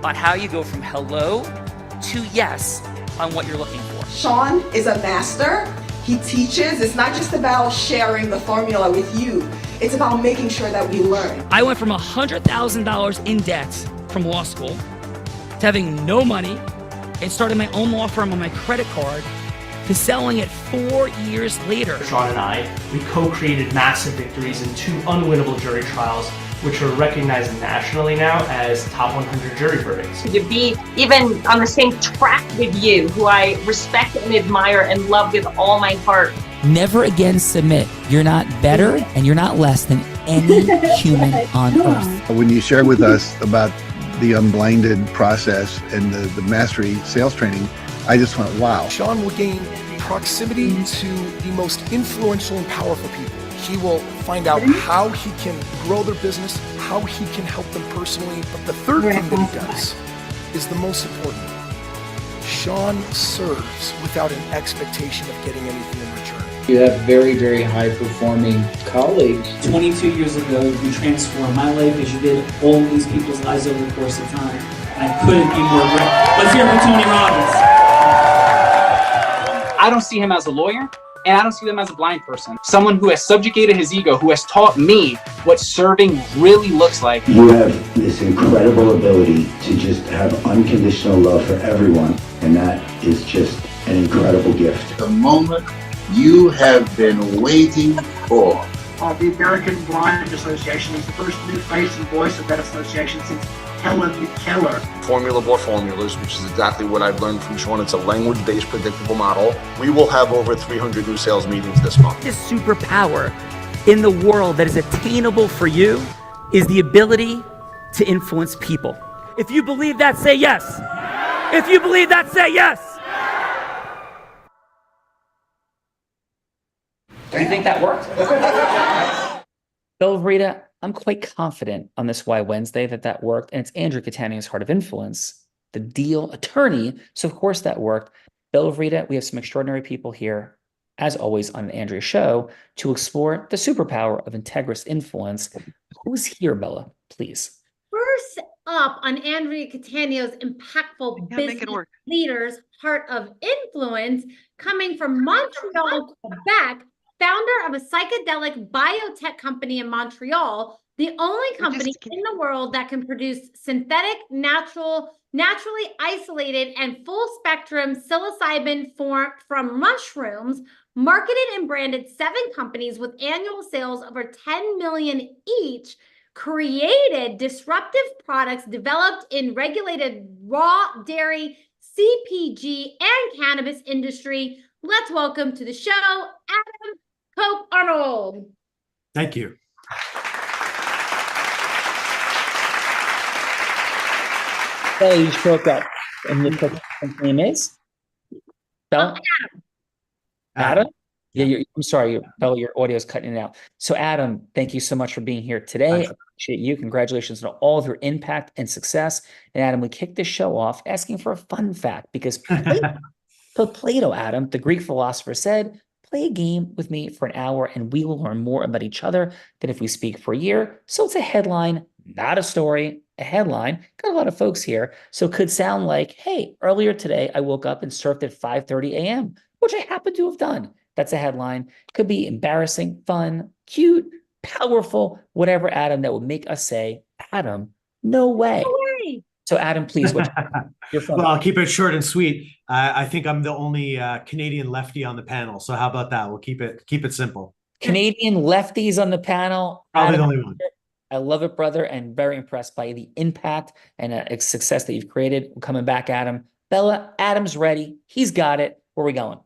on how you go from hello to yes on what you're looking for. Sean is a master. He teaches. It's not just about sharing the formula with you. It's about making sure that we learn. I went from $100,000 in debt from law school to having no money and starting my own law firm on my credit card to selling it 4 years later. Sean and I, we co-created massive victories in 2 unwinnable jury trials, which are recognized nationally now as top 100 jury verdicts. To be even on the same track with you, who I respect and admire and love with all my heart. Never again submit. You're not better and you're not less than any human on earth. When you shared with us about the unblinded process and the mastery sales training, I just went, wow. Sean will gain proximity to the most influential and powerful people. He will find out how he can grow their business, how he can help them personally. But the third thing that he does is the most important. Sean serves without an expectation of getting anything in return. You have very, very high-performing colleagues. 22 years ago, you transformed my life as you did all these people's lives over the course of time. I couldn't be more grateful. Let's hear it for Tony Robbins. I don't see him as a lawyer, and I don't see him as a blind person. Someone who has subjugated his ego, who has taught me what serving really looks like. You have this incredible ability to just have unconditional love for everyone, and that is just an incredible gift. The moment you have been waiting for. The American Blind Association is the first new face and voice of that association since Helen Keller. Formula Board Formulas, which is exactly what I've learned from Sean. It's a language-based predictable model. We will have over 300 new sales meetings this month. This superpower in the world that is attainable for you is the ability to influence people. If you believe that, say yes. If you believe that, say yes. Do you think that worked? Bella Rita, I'm quite confident on this Why Wednesday that worked, and it's Andrew Catania's Heart of Influence, the deal attorney. So of course that worked. Bella Rita, we have some extraordinary people here, as always on an Andrea show, to explore the superpower of integrous influence. Who's here, Bella? Please. First up on Andrea Catania's impactful business leaders, Heart of Influence, coming from Montreal, Quebec, founder of a psychedelic biotech company in Montreal, the only company in the world that can produce synthetic, naturally isolated, and full-spectrum psilocybin from mushrooms, marketed and branded 7 companies with annual sales over 10 million each, created disruptive products developed in regulated raw dairy, CPG, and cannabis industry. Let's welcome to the show, Adam Cope Arnold. Thank you. Hey, you spoke up. And your name is? Bella? Adam? Yeah, I'm sorry, Bella, your audio is cutting it out. So Adam, thank you so much for being here today. I appreciate you. Congratulations on all of your impact and success. And Adam, we kicked this show off asking for a fun fact because Plato, Adam, the Greek philosopher, said, play a game with me for an hour and we will learn more about each other than if we speak for a year. So it's a headline, not a story, a headline. Got a lot of folks here. So it could sound like, hey, earlier today, I woke up and surfed at 5:30 a.m., which I happen to have done. That's a headline. Could be embarrassing, fun, cute, powerful, whatever, Adam, that would make us say, Adam, no way. No way. So Adam, please. Well, I'll keep it short and sweet. I think I'm the only Canadian lefty on the panel. So how about that? We'll keep it simple. Canadian lefties on the panel. Probably Adam, the only one. I love it, brother, and very impressed by the impact and success that you've created. We're coming back, Adam. Bella, Adam's ready. He's got it. Where are we going?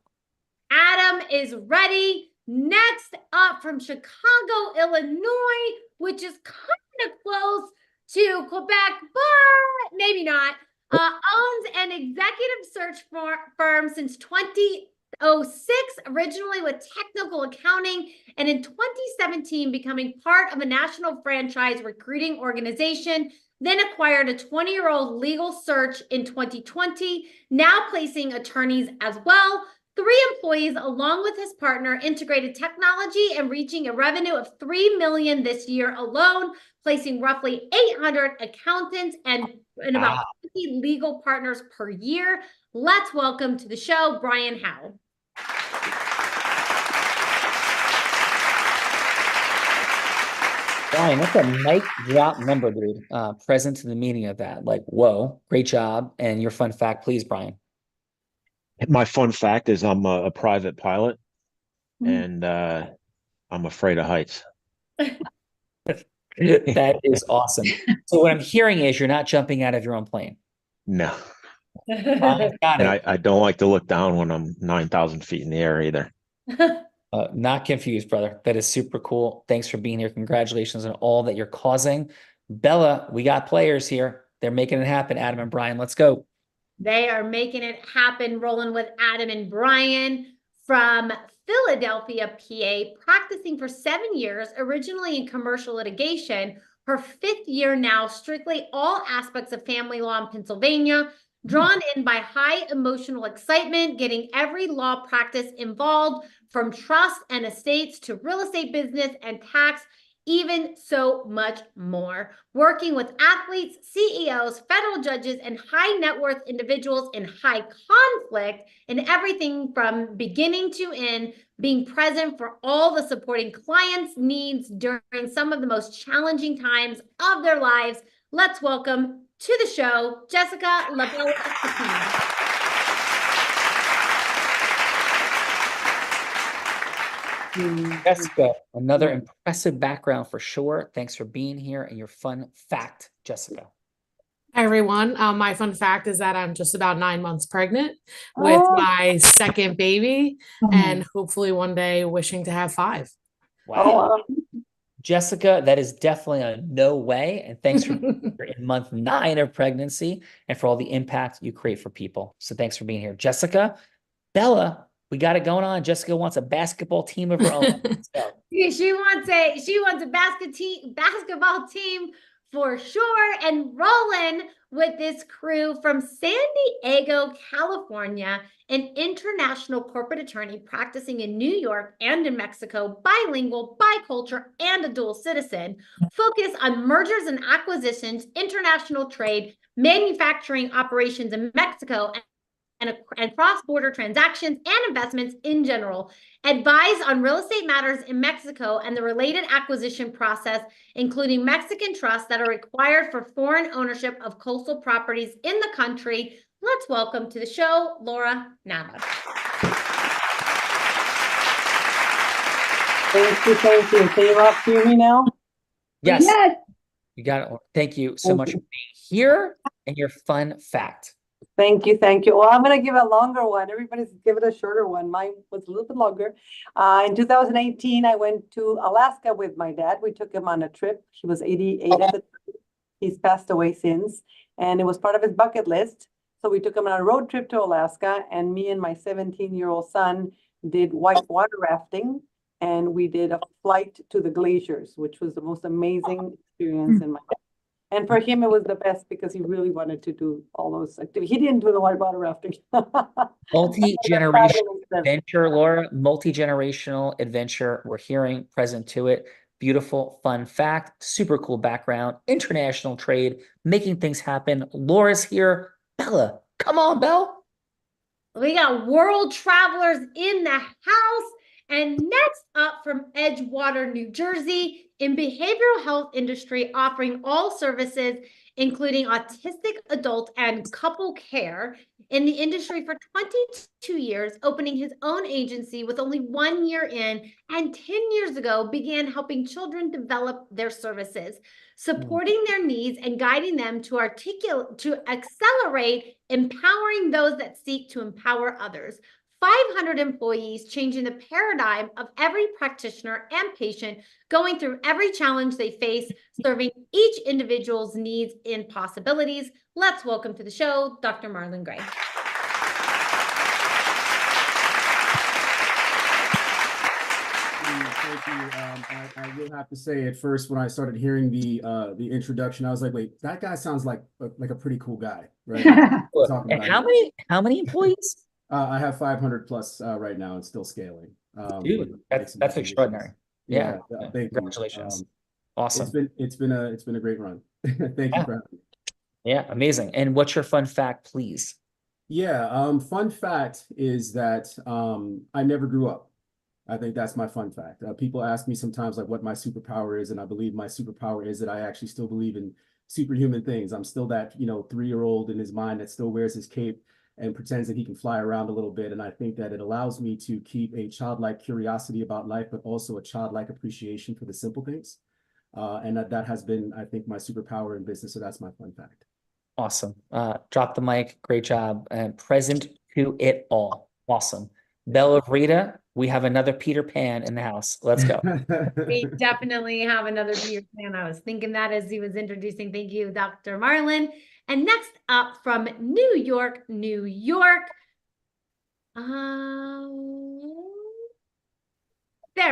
Adam is ready. Next up from Chicago, Illinois, which is kind of close to Quebec, but maybe not. Owns an executive search firm since 2006, originally with technical accounting, and in 2017 becoming part of a national franchise recruiting organization, then acquired a 20-year-old legal search in 2020, now placing attorneys as well. 3 employees, along with his partner, integrated technology and reaching a revenue of $3 million this year alone, placing roughly 800 accountants and about 20 legal partners per year. Let's welcome to the show, Brian Howe. Brian, that's a mic drop number, dude. Present to the meaning of that. Like, whoa, great job. And your fun fact, please, Brian. My fun fact is I'm a private pilot, and I'm afraid of heights. That is awesome. So what I'm hearing is you're not jumping out of your own plane. No. Got And it. I don't like to look down when I'm 9,000 feet in the air either. Not confused, brother. That is super cool. Thanks for being here. Congratulations on all that you're causing. Bella, we got players here. They're making it happen. Adam and Brian, let's go. They are making it happen, rolling with Adam and Brian from Philadelphia, PA, practicing for 7 years, originally in commercial litigation. Her 5th year now, strictly all aspects of family law in Pennsylvania, drawn in by high emotional excitement, getting every law practice involved, from trust and estates to real estate business and tax, even so much more. Working with athletes, CEOs, federal judges, and high net worth individuals in high conflict, in everything from beginning to end, being present for all the supporting clients' needs during some of the most challenging times of their lives. Let's welcome to the show, Jessica LaBella. Jessica, another impressive background for sure. Thanks for being here and your fun fact, Jessica. Hi, everyone. My fun fact is that I'm just about 9 months pregnant with my second baby, and hopefully one day wishing to have 5. Wow. Jessica, that is definitely a no way. And thanks for being here in month 9 of pregnancy and for all the impact you create for people. So thanks for being here. Jessica, Bella, we got it going on. Jessica wants a basketball team of her own. Let's go. She wants a basketball team for sure, and rolling with this crew from San Diego, California, an international corporate attorney practicing in New York and in Mexico, bilingual, bicultural, and a dual citizen, focus on mergers and acquisitions, international trade, manufacturing operations in Mexico, and cross-border transactions and investments in general, advise on real estate matters in Mexico and the related acquisition process, including Mexican trusts that are required for foreign ownership of coastal properties in the country. Let's welcome to the show, Laura Nava. Thank you. Can you all hear me now? Yes. You got it. Thank you so much for being here and your fun fact. Thank you. Well, I'm going to give a longer one. Everybody's give it a shorter one. Mine was a little bit longer. In 2018, I went to Alaska with my dad. We took him on a trip. He was 88 at the time. He's passed away since, and it was part of his bucket list. So we took him on a road trip to Alaska, and me and my 17-year-old son did white water rafting, and we did a flight to the glaciers, which was the most amazing experience in my life. And for him, it was the best because he really wanted to do all those activities. He didn't do the white water rafting. Multi-generational adventure, Laura. Multi-generational adventure. We're hearing present to it. Beautiful, fun fact. Super cool background. International trade. Making things happen. Laura's here. Bella, come on, Belle. We got world travelers in the house. And next up from Edgewater, New Jersey, in behavioral health industry, offering all services, including autistic adult and couple care in the industry for 22 years, opening his own agency with only 1 year in, and 10 years ago began helping children develop their services, supporting their needs and guiding them to accelerate empowering those that seek to empower others. 500 employees, changing the paradigm of every practitioner and patient, going through every challenge they face, serving each individual's needs and possibilities. Let's welcome to the show, Dr. Marlon Gray. Thank you. I will have to say, at first, when I started hearing the introduction, I was like, "Wait, that guy sounds like a pretty cool guy, right?" And how many employees? I have 500 plus right now, and still scaling. Dude, that's extraordinary. Yeah, thank you. Congratulations. Awesome. It's been a great run. Thank you for having me. Yeah, amazing. And what's your fun fact, please? Yeah, fun fact is that I never grew up. I think that's my fun fact. People ask me sometimes like what my superpower is, and I believe my superpower is that I actually still believe in superhuman things. I'm still that, 3-year-old in his mind that still wears his cape and pretends that he can fly around a little bit. And I think that it allows me to keep a childlike curiosity about life, but also a childlike appreciation for the simple things. And that has been, I think, my superpower in business. So that's my fun fact. Awesome. Drop the mic. Great job. And present to it all. Awesome. Bella Rita, we have another Peter Pan in the house. Let's go. We definitely have another Peter Pan. I was thinking that as he was introducing. Thank you, Dr. Marlin. And next up from New York, New York. There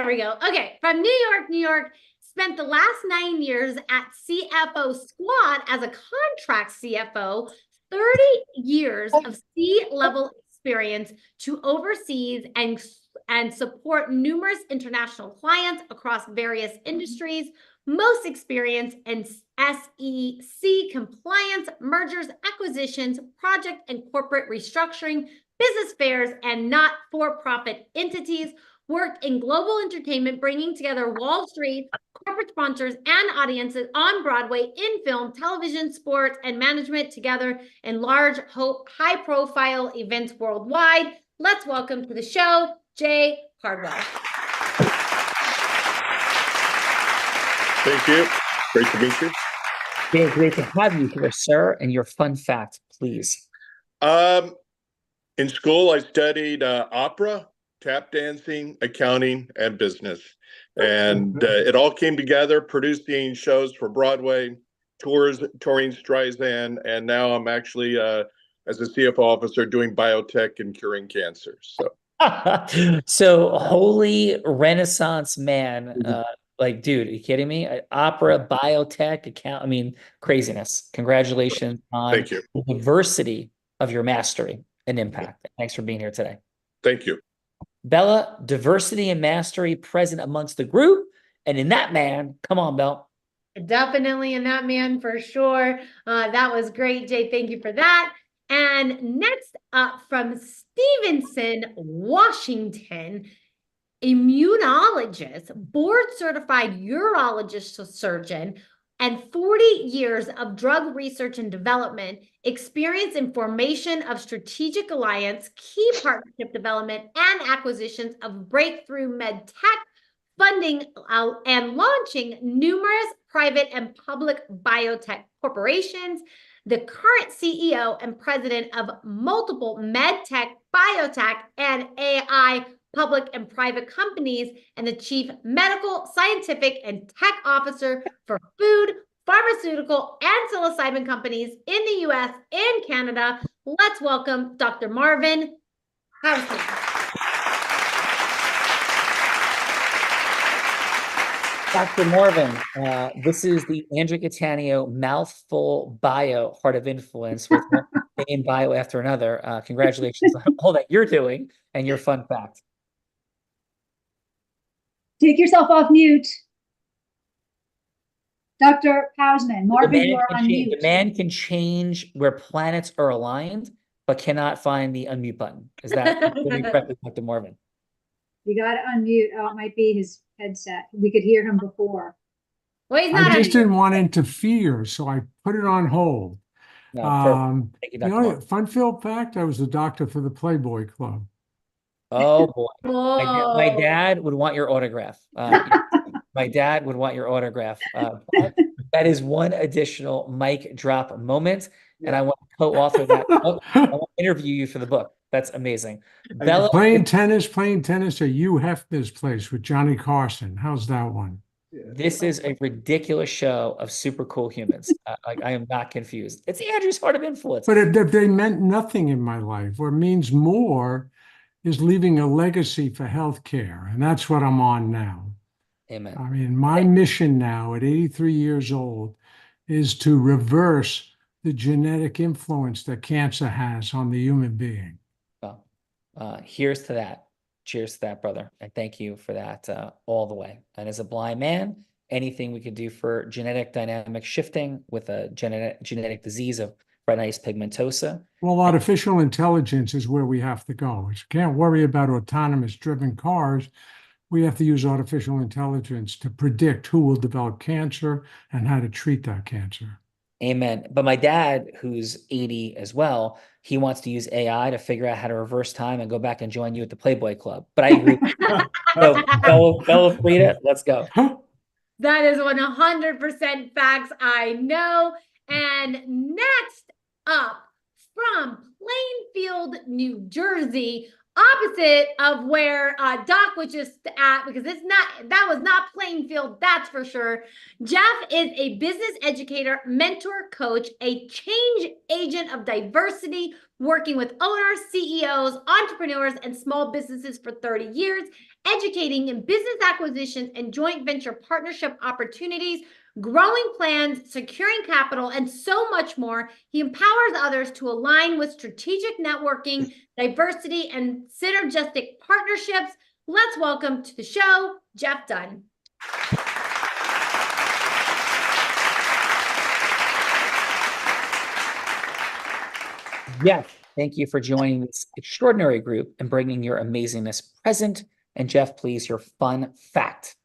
we go. Okay, from New York, New York. Spent the last 9 years at CFO Squad as a contract CFO, 30 years of C-level experience to overseas and support numerous international clients across various industries, most experience in SEC compliance, mergers, acquisitions, project and corporate restructuring, business fairs, and not-for-profit entities. Worked in global entertainment, bringing together Wall Street, corporate sponsors, and audiences on Broadway, in film, television, sports, and management together in large, high-profile events worldwide. Let's welcome to the show, Jay Cardwell. Thank you. Great to meet you. Jay, great to have you here, sir. And your fun fact, please. In school, I studied opera, tap dancing, accounting, and business. And it all came together, producing shows for Broadway, touring Streisand, and now I'm actually, as a CFO officer, doing biotech and curing cancer. So holy Renaissance man, like, dude, are you kidding me? Opera, biotech, account, I mean, craziness. Congratulations on Thank you. The diversity of your mastery and impact. Thanks for being here today. Thank you. Bella, diversity and mastery present amongst the group. And in that man, come on, Bella. Definitely in that man for sure. That was great, Jay. Thank you for that. And next up from Stevenson, Washington, immunologist, board-certified urologist surgeon, and 40 years of drug research and development, experience in formation of strategic alliance, key partnership development, and acquisitions of breakthrough med tech, funding and launching numerous private and public biotech corporations, the current CEO and president of multiple med tech, biotech, and AI public and private companies, and the chief medical, scientific, and tech officer for food, pharmaceutical, and psilocybin companies in the US and Canada. Let's welcome Dr. Marvin Hausman. Dr. Marvin, this is the Andrew Cattaneo mouthful bio, Heart of Influence, with one name bio after another. Congratulations on all that you're doing and your fun fact. Take yourself off mute. Dr. Hausman, Marvin, you are on mute. The man can change where planets are aligned, but cannot find the unmute button. Is that correctly, Dr. Marvin? You got to unmute. Oh, it might be his headset. We could hear him before. Well, he's not. I just didn't want to interfere, so I put it on hold. No, Thank you, Dr. Marvin. Fun fact, I was the doctor for the Playboy Club. Oh boy, my dad would want your autograph. My dad would want your autograph. That is one additional mic drop moment, and I want to co-author that book. I want to interview you for the book. That's amazing. Bella, playing tennis at Hugh Hefner's place with Johnny Carson. How's that one? This is a ridiculous show of super cool humans. I am not confused. It's Andrew's Heart of Influence. But if they meant nothing in my life, or means more, is leaving a legacy for healthcare, and that's what I'm on now. Amen. I mean, my mission now at 83 years old is to reverse the genetic influence that cancer has on the human being. Well, here's to that. Cheers to that, brother. And thank you for that all the way. And as a blind man anything we could do for genetic dynamic shifting with a genetic disease of retinitis pigmentosa. Well, artificial intelligence is where we have to go. We can't worry about autonomous driven cars. We have to use artificial intelligence to predict who will develop cancer and how to treat that cancer. Amen. But my dad, who's 80 as well, he wants to use AI to figure out how to reverse time and go back and join you at the Playboy Club. But I agree. So, Bella Frida, let's go. That is 100% facts, I know. And next up, from Plainfield, New Jersey, opposite of where Doc was just at, because that was not Plainfield, that's for sure. Jeff is a business educator, mentor, coach, a change agent of diversity, working with owners, CEOs, entrepreneurs, and small businesses for 30 years, educating in business acquisitions and joint venture partnership opportunities, growing plans, securing capital, and so much more. He empowers others to align with strategic networking, diversity, and synergistic partnerships. Let's welcome to the show, Jeff Dunn. Yes, thank you for joining this extraordinary group and bringing your amazingness present. And Jeff, please, your fun fact.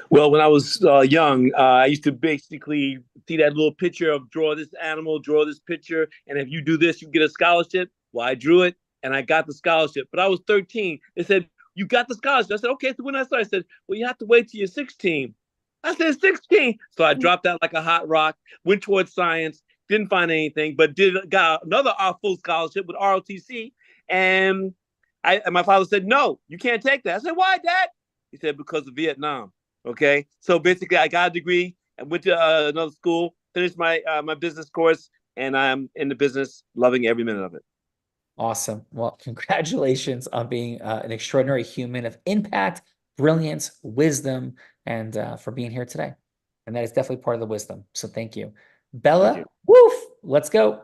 Well, when I was young, I used to basically see that little picture of draw this animal, draw this picture, and if you do this, you get a scholarship. Well, I drew it, and I got the scholarship. But I was 13. They said, you got the scholarship. I said, okay. So when I started, I said, well, you have to wait till you're 16. I said, 16. So I dropped out like a hot rock, went towards science, didn't find anything, but got another full scholarship with ROTC. And my father said, no, you can't take that. I said, why, Dad? He said, because of Vietnam. Okay, so basically, I got a degree. I went to another school, finished my my business course, and I'm in the business, loving every minute of it. Awesome. Well, congratulations on being an extraordinary human of impact, brilliance, wisdom, and for being here today. And that is definitely part of the wisdom. So thank you. Bella, woof, let's go.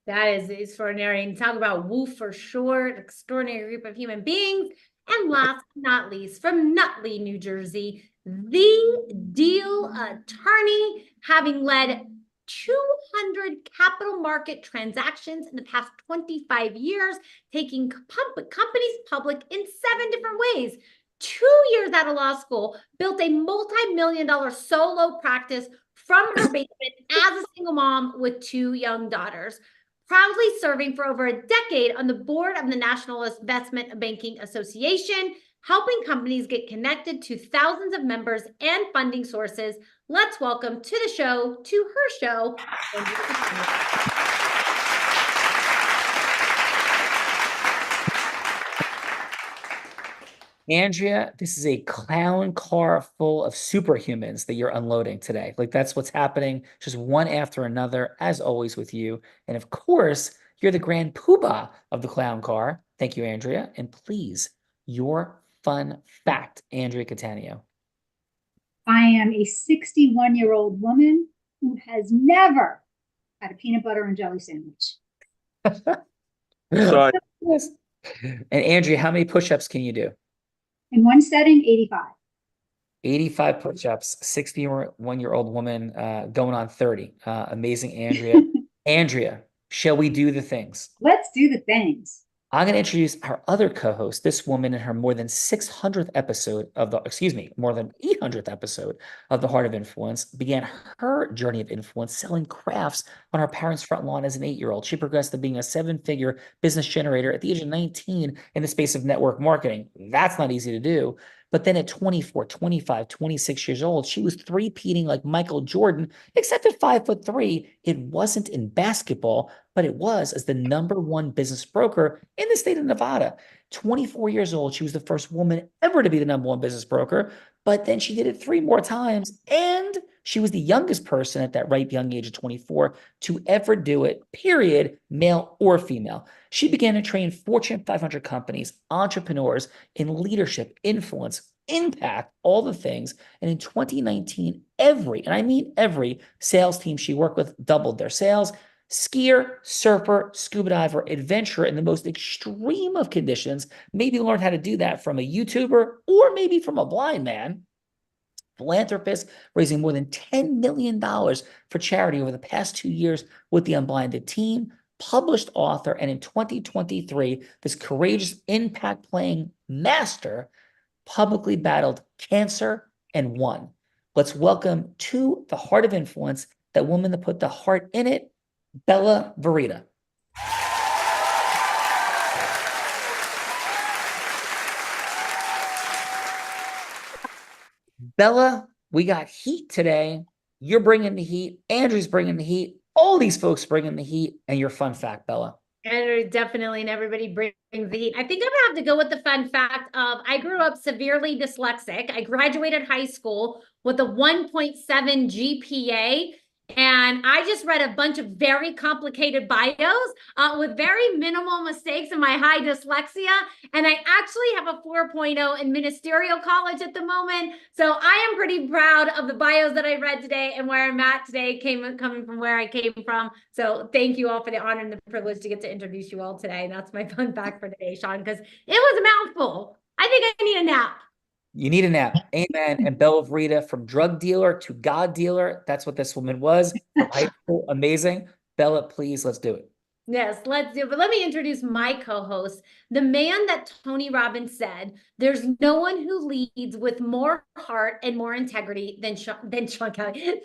That is extraordinary. And talk about woof for sure, an extraordinary group of human beings. And last but not least, from Nutley, New Jersey, the deal attorney, having led 200 capital market transactions in the past 25 years, taking companies public in 7 different ways. 2 years out of law school, built a multi-million-dollar solo practice from her basement as a single mom with 2 young daughters. Proudly serving for over a decade on the board of the National Investment Banking Association, helping companies get connected to thousands of members and funding sources. Let's welcome to the show, to her show, Andrea, this is a clown car full of superhumans that you're unloading today. Like, that's what's happening, just one after another, as always with you. And of course, you're the grand poobah of the clown car. Thank you, Andrea. And please, your fun fact, Andrea Cattaneo. I am a 61-year-old woman who has never had a peanut butter and jelly sandwich. Sorry. And Andrea, how many push-ups can you do? In one setting, 85. 85 push-ups, 61-year-old woman going on 30. Amazing, Andrea. Andrea, shall we do the things? Let's do the things. I'm going to introduce our other co-host, this woman in her more than 600th episode of more than 800th episode of The Heart of Influence, began her journey of influence selling crafts on her parents' front lawn as an 8-year-old. She progressed to being a 7-figure business generator at the age of 19 in the space of network marketing. That's not easy to do. But then at 24, 25, 26 years old, she was three-peating like Michael Jordan, except at 5'3". It wasn't in basketball, but it was as the #1 business broker in the state of Nevada. 24 years old, she was the first woman ever to be the #1 business broker, but then she did it 3 more times, and she was the youngest person at that ripe young age of 24 to ever do it, period, male or female. She began to train Fortune 500 companies, entrepreneurs in leadership, influence, impact, all the things. And in 2019, every sales team she worked with doubled their sales. Skier, surfer, scuba diver, adventurer in the most extreme of conditions, maybe learned how to do that from a YouTuber or maybe from a blind man. philanthropist, raising more than $10 million for charity over the past 2 years with the Unblinded team, published author, and in 2023, this courageous impact playing master publicly battled cancer and won. Let's welcome to the Heart of Influence, that woman that put the heart in it, Bella Verita. Bella, we got heat today. You're bringing the heat. Andrew's bringing the heat. All these folks bringing the heat. And your fun fact, Bella. Andrew, definitely, and everybody brings the heat. I think I'm gonna have to go with the fun fact of I grew up severely dyslexic. I graduated high school with a 1.7 GPA. And I just read a bunch of very complicated bios with very minimal mistakes in my high dyslexia. And I actually have a 4.0 in ministerial college at the moment. So I am pretty proud of the bios that I read today and where I'm at today, coming from where I came from. So thank you all for the honor and the privilege to get to introduce you all today. And that's my fun fact for today, Sean, because it was a mouthful. I think I need a nap. You need a nap. Amen. And Bella Verita, from drug dealer to God dealer. That's what this woman was. From high school. Amazing. Bella, please, let's do it. Yes, let's do it. But let me introduce my co-host, the man that Tony Robbins said, there's no one who leads with more heart and more integrity than Sean Kelly.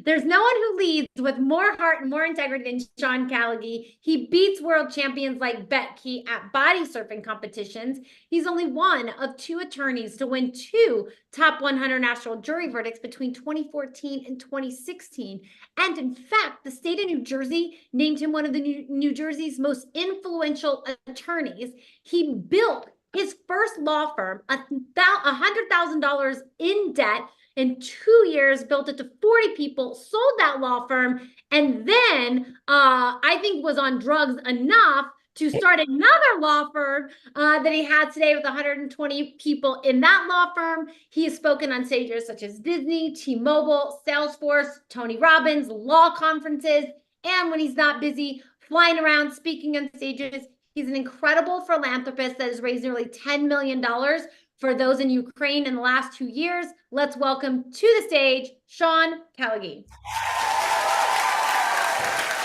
There's no one who leads with more heart and more integrity than Sean Callagy. He beats world champions like Becky at body surfing competitions. He's only one of 2 attorneys to win 2 top 100 national jury verdicts between 2014 and 2016. And in fact, the state of New Jersey named him one of the New Jersey's most influential attorneys. He built his first law firm, $100,000 in debt in 2 years, built it to 40 people, sold that law firm, and then I think was on drugs enough to start another law firm that he had today with 120 people in that law firm. He has spoken on stages such as Disney, T-Mobile, Salesforce, Tony Robbins, law conferences, and when he's not busy flying around speaking on stages, he's an incredible philanthropist that has raised nearly $10 million for those in Ukraine in the last 2 years. Let's welcome to the stage, Sean Callagy.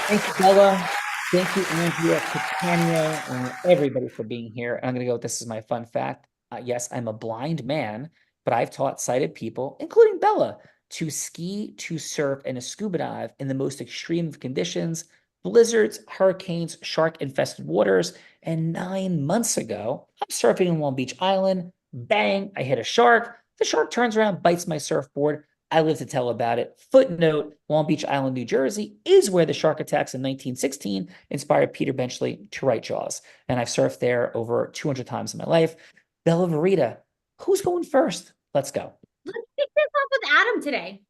Thank you, Bella. Thank you, Andrea, Catania, and everybody for being here. And I'm going to go, this is my fun fact. Yes, I'm a blind man, but I've taught sighted people, including Bella, to ski, to surf, and to scuba dive in the most extreme of conditions, blizzards, hurricanes, shark-infested waters. And 9 months ago, I'm surfing in Long Beach Island. Bang, I hit a shark. The shark turns around, bites my surfboard. I live to tell about it. Footnote, Long Beach Island, New Jersey is where the shark attacks in 1916 inspired Peter Benchley to write Jaws. And I've surfed there over 200 times in my life. Bella Verita, who's going first? Let's go. Let's kick this off with Adam today.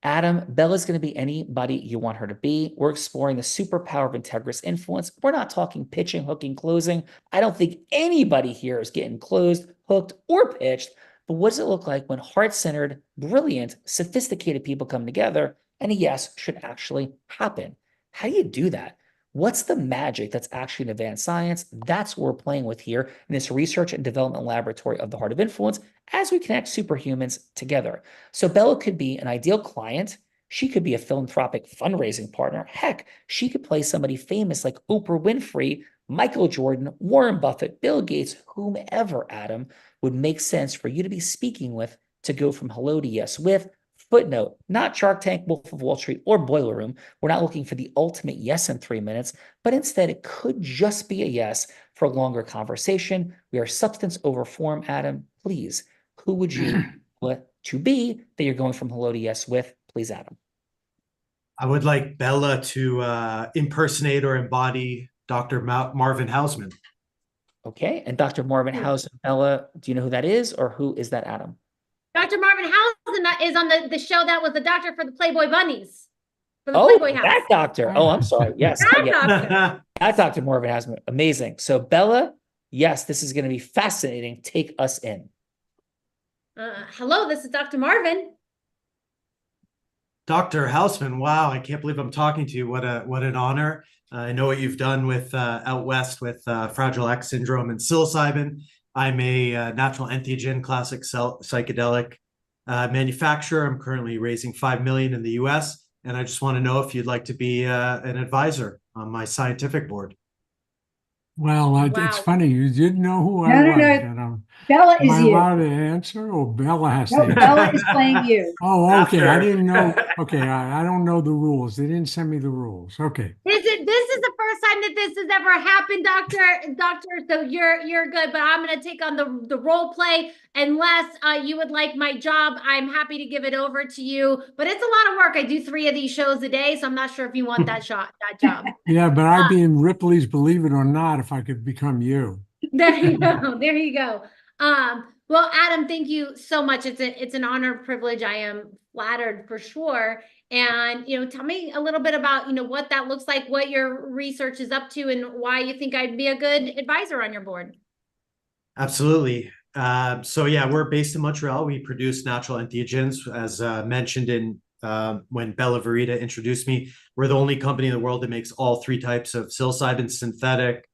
Adam, Bella's going to be anybody you want her to be. We're exploring the superpower of integrous influence. We're not talking pitching, hooking, closing. I don't think anybody here is getting closed, hooked, or pitched. But what does it look like when heart-centered, brilliant, sophisticated people come together and a yes should actually happen? How do you do that? What's the magic that's actually in advanced science? That's what we're playing with here in this research and development laboratory of the Heart of Influence as we connect superhumans together. So Bella could be an ideal client. She could be a philanthropic fundraising partner. Heck, she could play somebody famous like Oprah Winfrey, Michael Jordan, Warren Buffett, Bill Gates, whomever, Adam, would make sense for you to be speaking with to go from hello to yes with. Footnote, not Shark Tank, Wolf of Wall Street, or Boiler Room. We're not looking for the ultimate yes in 3 minutes, but instead it could just be a yes for a longer conversation. We are substance over form, Adam. Please, who would you want to be that you're going from hello to yes with? Please, Adam. I would like Bella to impersonate or embody Dr. Marvin Hausman. Okay, and Dr. Marvin Hausman, Bella, do you know who that is, or who is that, Adam? Dr. Marvin Hausman is on the show that was the doctor for the Playboy Bunnies. For the Playboy House. That doctor. Oh, I'm sorry. Yes. That doctor. That Dr. Marvin Hausman. Amazing. So Bella, yes, this is going to be fascinating. Take us in. Hello, this is Dr. Marvin. Dr. Hausman, wow, I can't believe I'm talking to you. What an honor. I know what you've done with out west with Fragile X syndrome and psilocybin. I'm a natural entheogen, classic psychedelic, manufacturer. I'm currently raising $5 million in the US. And I just want to know if you'd like to be an advisor on my scientific board. Well, it's funny. You didn't know who I No, no, was. no. And Bella am is I you. allowed to answer, or Bella has to No, answer? Bella is playing you. Oh, okay. I After. didn't know. Okay, I don't know the rules. They didn't send me the rules. Okay. This is the first time that this has ever happened, Doctor. So you're good, but I'm gonna take on the role play. Unless you would like my job, I'm happy to give it over to you. But it's a lot of work. I do 3 of these shows a day, so I'm not sure if you want that job. Yeah, but I'd be in Ripley's Believe It or Not if I could become you. There you go. There you go. Well, Adam, thank you so much. It's an honor, privilege. I am flattered for sure. And, tell me a little bit about, what that looks like, what your research is up to, and why you think I'd be a good advisor on your board. Absolutely. So yeah, we're based in Montreal. We produce natural entheogens, as mentioned in when Bella Verita introduced me. We're the only company in the world that makes all 3 types of psilocybin: synthetic.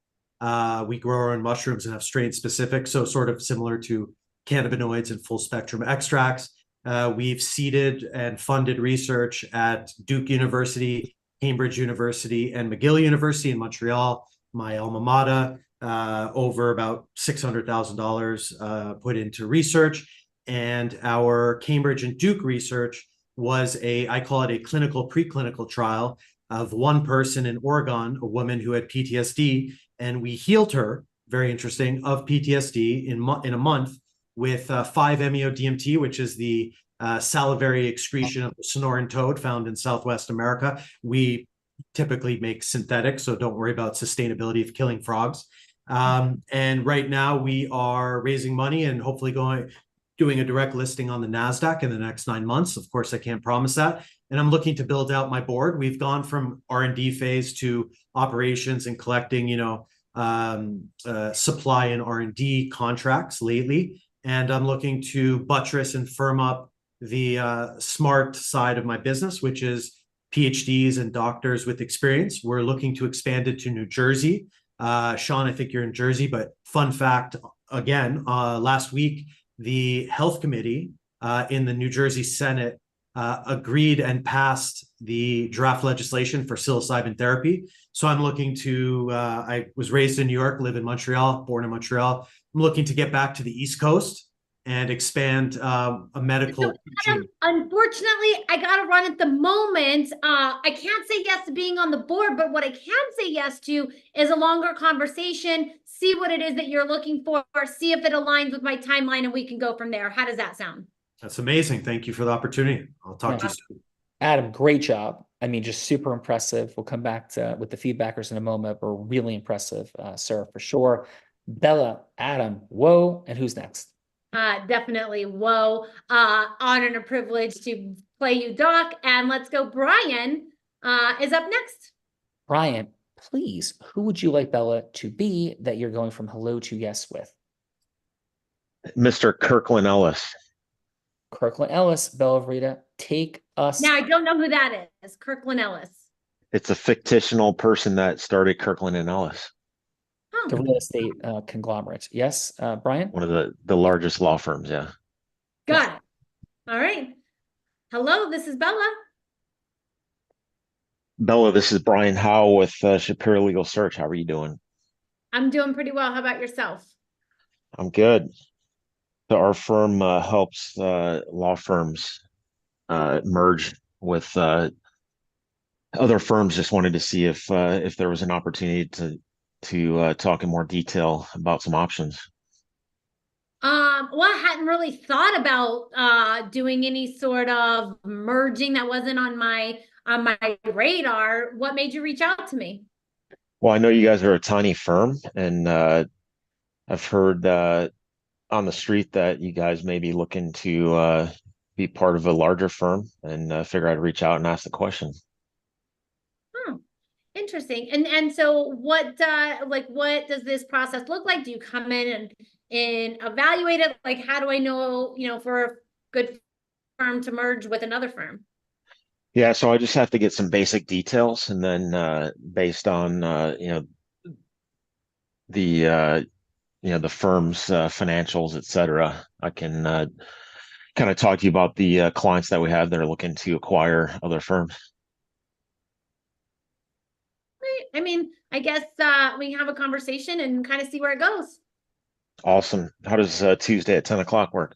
We grow our own mushrooms and have strain specific, so sort of similar to cannabinoids and full spectrum extracts. We've seeded and funded research at Duke University, Cambridge University, and McGill University in Montreal, my alma mater. Over about $600,000 put into research. And our Cambridge and Duke research was I call it a clinical preclinical trial of one person in Oregon, a woman who had PTSD, and we healed her, very interesting, of PTSD in a month with 5-MeO-DMT, which is the salivary excretion of the Sonoran toad found in Southwest America. We typically make synthetic, so don't worry about sustainability of killing frogs. And right now we are raising money and hopefully doing a direct listing on the NASDAQ in the next 9 months. Of course, I can't promise that. And I'm looking to build out my board. We've gone from R&D phase to operations and collecting, supply and R&D contracts lately. And I'm looking to buttress and firm up the smart side of my business, which is PhDs and doctors with experience. We're looking to expand it to New Jersey. Sean, I think you're in Jersey, but fun fact, again, last week, the health committee in the New Jersey Senate agreed and passed the draft legislation for psilocybin therapy. So I'm looking to, I was raised in New York, live in Montreal, born in Montreal. I'm looking to get back to the East Coast and expand a medical. Adam, unfortunately, I got to run at the moment. I can't say yes to being on the board, but what I can say yes to is a longer conversation, see what it is that you're looking for, see if it aligns with my timeline, and we can go from there. How does that sound? That's amazing. Thank you for the opportunity. I'll talk to you soon. Adam, great job. I mean, just super impressive. We'll come back to with the feedbackers in a moment, but really impressive, sir, for sure. Bella, Adam, whoa, and who's next? Definitely. Whoa. Honor and a privilege to play you, Doc. And let's go. Brian is up next. Brian, please, who would you like Bella to be that you're going from hello to yes with? Mr. Kirkland Ellis. Kirkland Ellis, Bella Verita, take us. Now, I don't know who that is. Kirkland Ellis. It's a fictional person that started Kirkland and Ellis. The real estate conglomerate. Yes, Brian? One of the largest law firms, yeah. Got it. All right. Hello, this is Bella. Bella, this is Brian Howe with Shapiro Legal Search. How are you doing? I'm doing pretty well. How about yourself? I'm good. So our firm helps law firms merge with other firms. Just wanted to see if there was an opportunity to talk in more detail about some options. Well, I hadn't really thought about doing any sort of merging. That wasn't on my radar. What made you reach out to me? Well, I know you guys are a tiny firm, and I've heard on the street that you guys may be looking to be part of a larger firm, and figure I'd reach out and ask the question. Interesting. And so what does this process look like? Do you come in and evaluate it? Like, how do I know, for a good firm to merge with another firm? Yeah, so I just have to get some basic details, and then based on the firm's financials, et cetera, I can kind of talk to you about the clients that we have that are looking to acquire other firms. Right. I mean, I guess we can have a conversation and kind of see where it goes. Awesome. How does Tuesday at 10 o'clock work?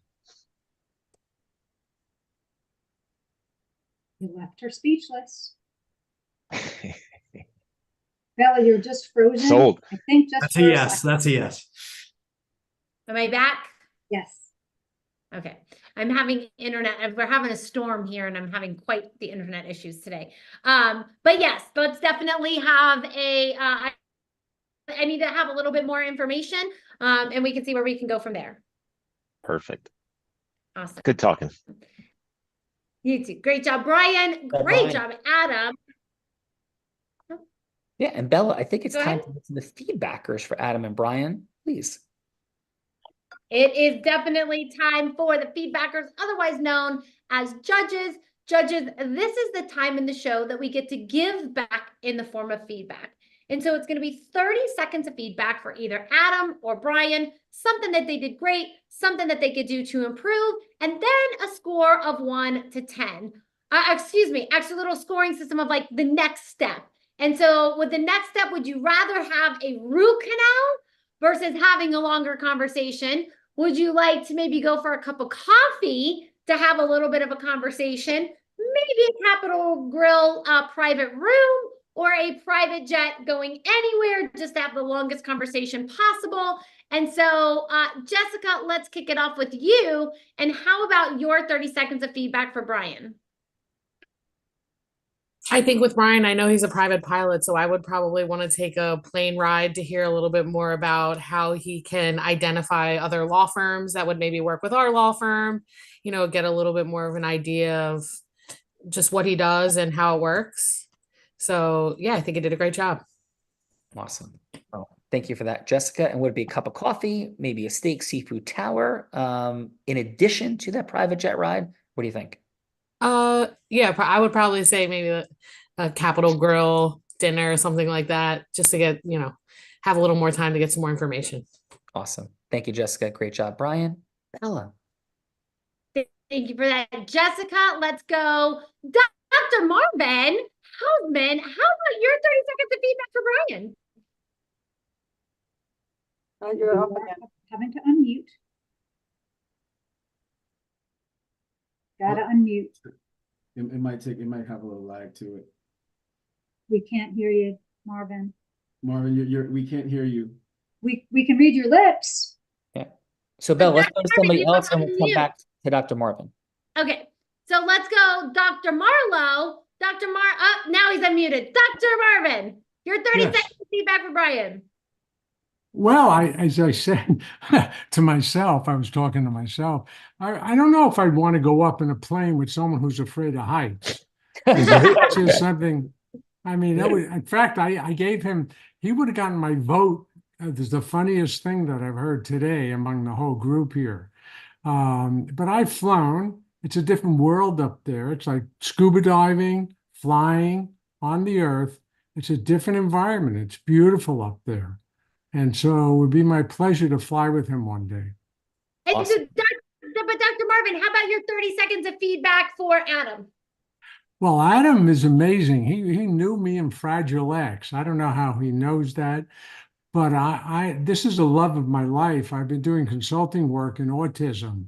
You left her speechless. Bella, you're just frozen. Sold. I think just That's for a a yes. second. That's a yes. Am I back? Yes. Okay. I'm having internet. We're having a storm here and I'm having quite the internet issues today. But yes, let's definitely have I need to have a little bit more information and we can see where we can go from there. Perfect. Awesome. Good talking. You too. Great job, Brian. Great job, Adam. Yeah, and Bella, I think it's Go time ahead. to get to the feedbackers for Adam and Brian, please. It is definitely time for the feedbackers, otherwise known as judges. Judges, this is the time in the show that we get to give back in the form of feedback. And so it's going to be 30 seconds of feedback for either Adam or Brian, something that they did great, something that they could do to improve, and then a score of 1 to 10. Excuse me, actually a little scoring system of like the next step. And so with the next step, would you rather have a root canal versus having a longer conversation? Would you like to maybe go for a cup of coffee to have a little bit of a conversation? Maybe a Capitol Grill private room or a private jet going anywhere, just to have the longest conversation possible. And so, Jessica, let's kick it off with you. And how about your 30 seconds of feedback for Brian? I think with Brian, I know he's a private pilot, so I would probably want to take a plane ride to hear a little bit more about how he can identify other law firms that would maybe work with our law firm, get a little bit more of an idea of just what he does and how it works. So yeah, I think he did a great job. Awesome. Well, thank you for that, Jessica. And would it be a cup of coffee, maybe a steak seafood tower, in addition to that private jet ride? What do you think? Yeah, I would probably say maybe a Capitol Grill dinner or something like that, just to get, have a little more time to get some more information. Awesome. Thank you, Jessica. Great job, Brian. Bella. Thank you for that, Jessica. Let's go. Dr. Marvin Hausman, how about your 30 seconds of feedback for Brian? You're up again. Having to unmute. Gotta unmute. It might have a little lag to it. We can't hear you, Marvin. Marvin, we can't hear you. We can read your lips. Yeah. So Bella, let's go to somebody Marvin, else and we'll come back to Dr. Marvin. Okay, so let's go, Dr. Marlowe. Now he's unmuted. Dr. Marvin, your 30 Yes. seconds of feedback for Brian. Well, as I said to myself, I was talking to myself. I don't know if I'd want to go up in a plane with someone who's afraid of heights. It's just something. I mean, in fact, I gave him. He would have gotten my vote. This is the funniest thing that I've heard today among the whole group here. But I've flown. It's a different world up there. It's like scuba diving, flying on the earth. It's a different environment. It's beautiful up there. And so it would be my pleasure to fly with him one day. And Awesome. but Dr. Marvin, how about your 30 seconds of feedback for Adam? Well, Adam is amazing. He knew me in Fragile X. I don't know how he knows that, but this is the love of my life. I've been doing consulting work in autism,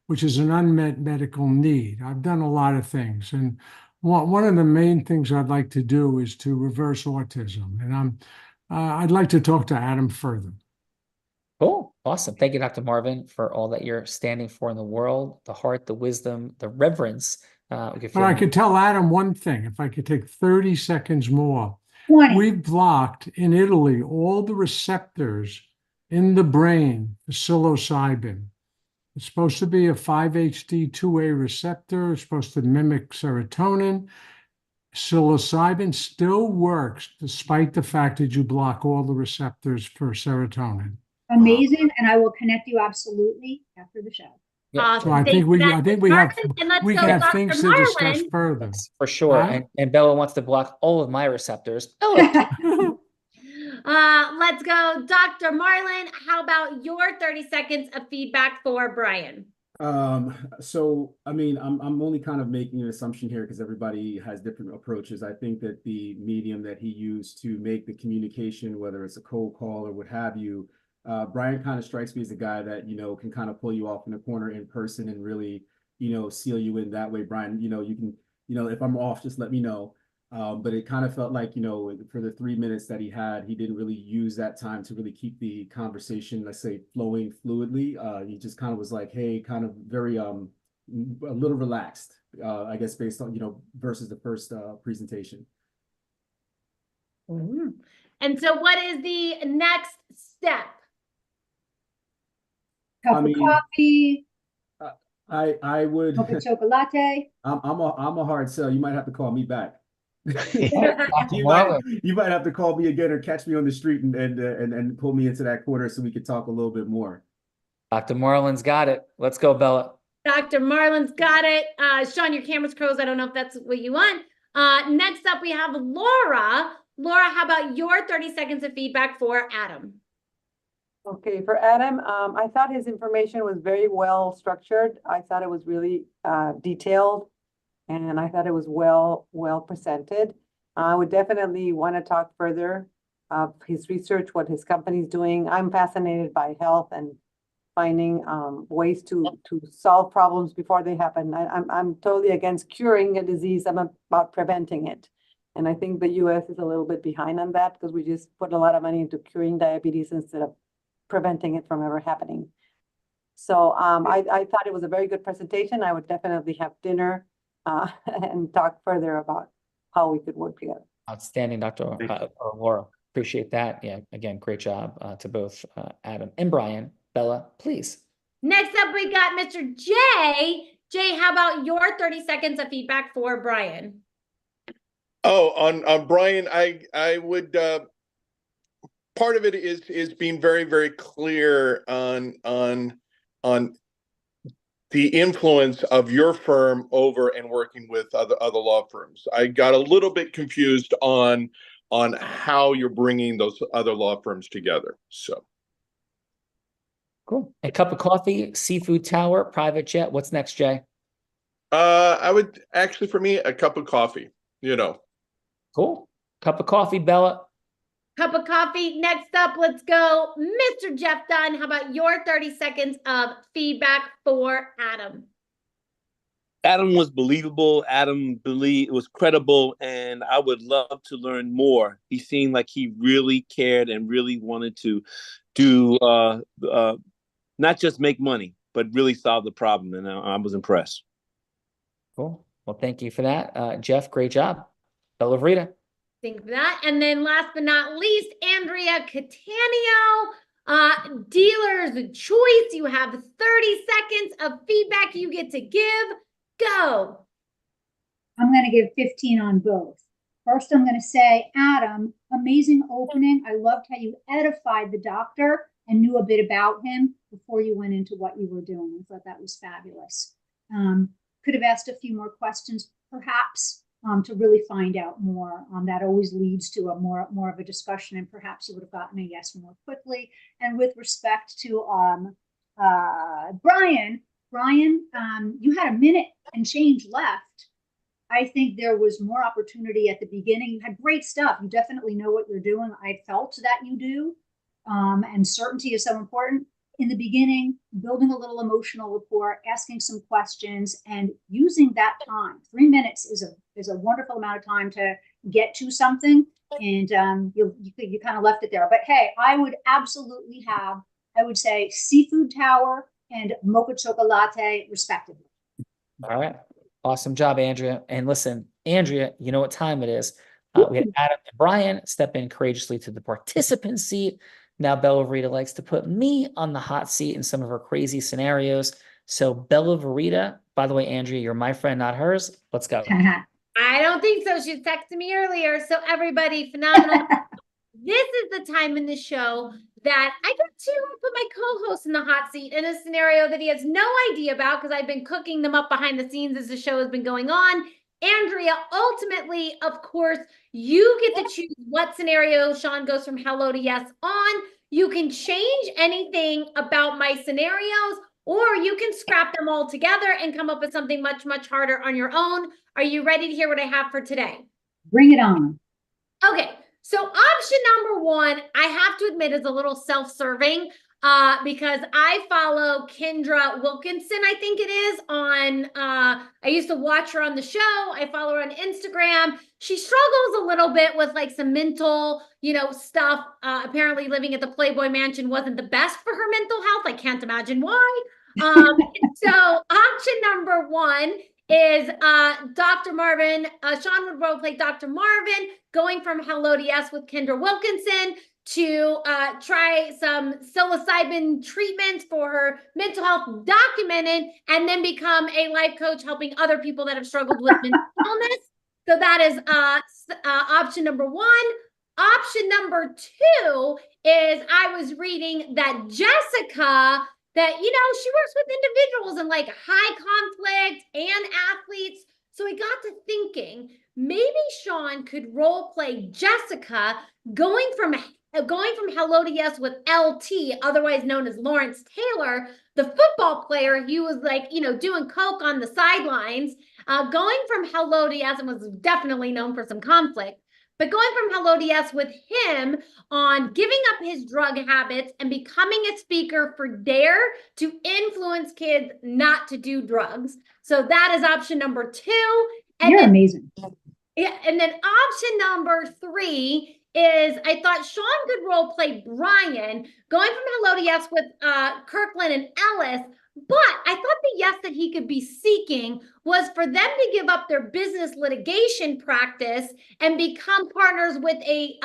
which is an unmet medical need. I've done a lot of things, and one of the main things I'd like to do is to reverse autism, and I'd like to talk to Adam further. Cool. Awesome. Thank you, Dr. Marvin, for all that you're standing for in the world, the heart, the wisdom, the reverence. But I could tell Adam one thing, if I could take 30 seconds more. 20. We blocked in Italy all the receptors in the brain for psilocybin. It's supposed to be a 5-HT2A receptor. It's supposed to mimic serotonin. Psilocybin still works despite the fact that you block all the receptors for serotonin. Amazing, and I will connect you absolutely after the show. So I think we have things to discuss further. For sure. Huh? And Bella wants to block all of my receptors. Bella. Let's go, Dr. Marlin. How about your 30 seconds of feedback for Brian? So I mean, I'm only kind of making an assumption here because everybody has different approaches. I think that the medium that he used to make the communication, whether it's a cold call or what have you, Brian kind of strikes me as a guy that, you know, can kind of pull you off in a corner in person and really, you know, seal you in that way. Brian, you know, you can, you know, if I'm off, just let me know. But it kind of felt like, you know, for the 3 minutes that he had, he didn't really use that time to really keep the conversation, let's say, flowing fluidly. He just kind of was like, hey, kind of very, a little relaxed, I guess, based on, you know, versus the first presentation. Mhm. And so what is the next step? Cup I of mean, coffee, I would, mocha chocolate. I'm a hard sell. You might have to call me back. Dr. You Marlin. might have to call me again or catch me on the street and pull me into that corner so we could talk a little bit more. Dr. Marlin's got it. Let's go, Bella. Dr. Marlin's got it. Sean, your camera's closed. I don't know if that's what you want. Next up, we have Laura. Laura, how about your 30 seconds of feedback for Adam? Okay, for Adam, I thought his information was very well structured. I thought it was really detailed, and I thought it was well presented. I would definitely want to talk further of his research, what his company's doing. I'm fascinated by health and finding ways to solve problems before they happen. I'm totally against curing a disease. I'm about preventing it. And I think the US is a little bit behind on that because we just put a lot of money into curing diabetes instead of preventing it from ever happening. So I thought it was a very good presentation. I would definitely have dinner and talk further about how we could work together. Outstanding, Dr. Laura. Appreciate that. Yeah, again, great job to both Adam and Brian. Bella, please. Next up, we got Mr. Jay. Jay, how about your 30 seconds of feedback for Brian? Oh, on Brian, I would part of it is being very, very clear on the influence of your firm over and working with other law firms. I got a little bit confused on how you're bringing those other law firms together. So cool. A cup of coffee, seafood tower, private jet. What's next, Jay? I would actually, for me, a cup of coffee, you know. Cool. Cup of coffee, Bella. Cup of coffee. Next up, let's go. Mr. Jeff Dunn, how about your 30 seconds of feedback for Adam? Adam was believable. Adam was credible, and I would love to learn more. He seemed like he really cared and really wanted to do not just make money, but really solve the problem, and I was impressed. Cool. Well, thank you for that, Jeff. Great job. Bella Verita. Think of that. And then last but not least, Andrea Cattaneo. Dealer's choice. You have 30 seconds of feedback you get to give. Go. I'm going to give 15 on both. First, I'm going to say, Adam, amazing opening. I loved how you edified the doctor and knew a bit about him before you went into what you were doing. I thought that was fabulous. Could have asked a few more questions, perhaps, to really find out more. That always leads to a more of a discussion, and perhaps you would have gotten a yes more quickly. And with respect to Brian, you had a minute and change left. I think there was more opportunity at the beginning. You had great stuff. You definitely know what you're doing. I felt that you do. And certainty is so important. In the beginning, building a little emotional rapport, asking some questions, and using that time. 3 minutes is a wonderful amount of time to get to something, and you kind of left it there. But hey, I would absolutely have, I would say, seafood tower and mocha chocolate, respectively. All right. Awesome job, Andrea. And listen, Andrea, you know what time it is. We had Adam and Brian step in courageously to the participant seat. Now Bella Verita likes to put me on the hot seat in some of her crazy scenarios. So Bella Verita, by the way, Andrea, you're my friend, not hers. Let's go. I don't think so. She texted me earlier. So everybody, phenomenal. This is the time in the show that I get to put my co-host in the hot seat in a scenario that he has no idea about because I've been cooking them up behind the scenes as the show has been going on. Andrea, ultimately, of course, you get to choose what scenario Sean goes from hello to yes on. You can change anything about my scenarios, or you can scrap them all together and come up with something much, much harder on your own. Are you ready to hear what I have for today? Bring it on. Okay, so option number one, I have to admit, is a little self-serving because I follow Kendra Wilkinson, I think it is, on, I used to watch her on the show. I follow her on Instagram. She struggles a little bit with like some mental, stuff. Apparently living at the Playboy Mansion wasn't the best for her mental health. I can't imagine why. So option number one is Dr. Marvin. Sean would role play Dr. Marvin, going from Hello to Yes with Kendra Wilkinson to try some psilocybin treatments for her mental health, documented, and then become a life coach helping other people that have struggled with mental illness. So that is option number one. Option number two is I was reading that Jessica, that, she works with individuals in like high conflict and athletes. So I got to thinking, maybe Sean could role play Jessica going from Hello to Yes with LT, otherwise known as Lawrence Taylor, the football player. He was like, doing coke on the sidelines, going from Hello to Yes, and was definitely known for some conflict. But going from Hello to Yes with him on giving up his drug habits and becoming a speaker for DARE to influence kids not to do drugs. So that is option number two. And You're then, amazing. Yeah, and then option number three is I thought Sean could role play Brian, going from Hello to Yes with Kirkland and Ellis. But I thought the yes that he could be seeking was for them to give up their business litigation practice and become partners with a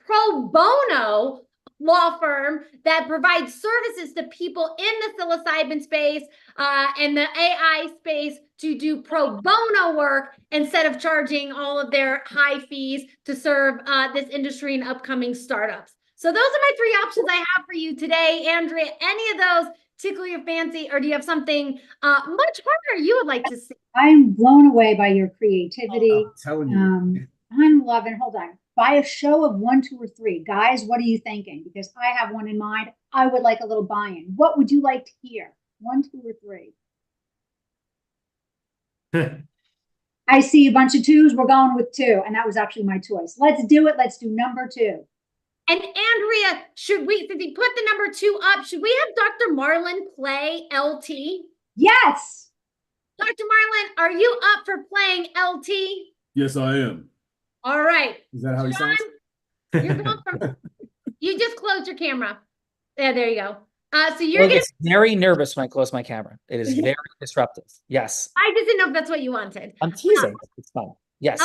pro bono law firm that provides services to people in the psilocybin space and the AI space to do pro bono work instead of charging all of their high fees to serve this industry and upcoming startups. So those are my three options I have for you today, Andrea. Any of those tickle your fancy, or do you have something much harder you would like to see? I'm blown away by your creativity. I'm telling you. I'm loving, hold on. By a show of 1, 2, or 3, guys, what are you thinking? Because I have one in mind. I would like a little buy-in. What would you like to hear? 1, 2, or 3? I see a bunch of 2s. We're going with 2, and that was actually my choice. Let's do it. Let's do number 2. And Andrea, since we put the number 2 up, should we have Dr. Marlon play LT? Yes. Dr. Marlon, are you up for playing LT? Yes, I am. All right. Is that how he sounds? You're going from, you just closed your camera. Yeah, there you go. So you're going It's very nervous when I close my camera. It is very disruptive. Yes. I just didn't know if that's what you wanted. I'm teasing. It's fun. Yes.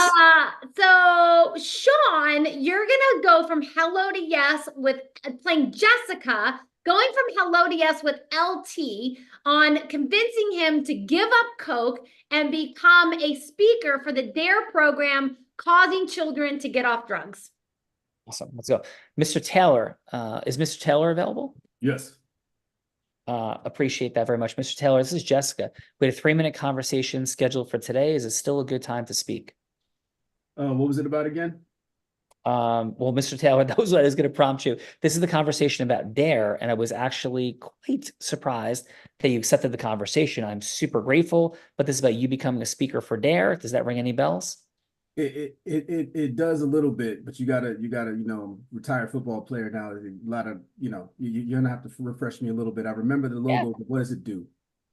So Sean, you're gonna go from Hello to Yes with playing Jessica, going from Hello to Yes with LT on convincing him to give up coke and become a speaker for the DARE program, causing children to get off drugs. Awesome. Let's go. Mr. Taylor, is Mr. Taylor available? Yes. Appreciate that very much. Mr. Taylor, this is Jessica. We had a 3-minute conversation scheduled for today. Is it still a good time to speak? What was it about again? Well, Mr. Taylor, that was what I was going to prompt you. This is the conversation about DARE, and I was actually quite surprised that you accepted the conversation. I'm super grateful, but this is about you becoming a speaker for DARE. Does that ring any bells? It does a little bit, but you gotta retired football player now. A lot of you're gonna have to refresh me a little bit. I remember the logo, Yeah. but what does it do?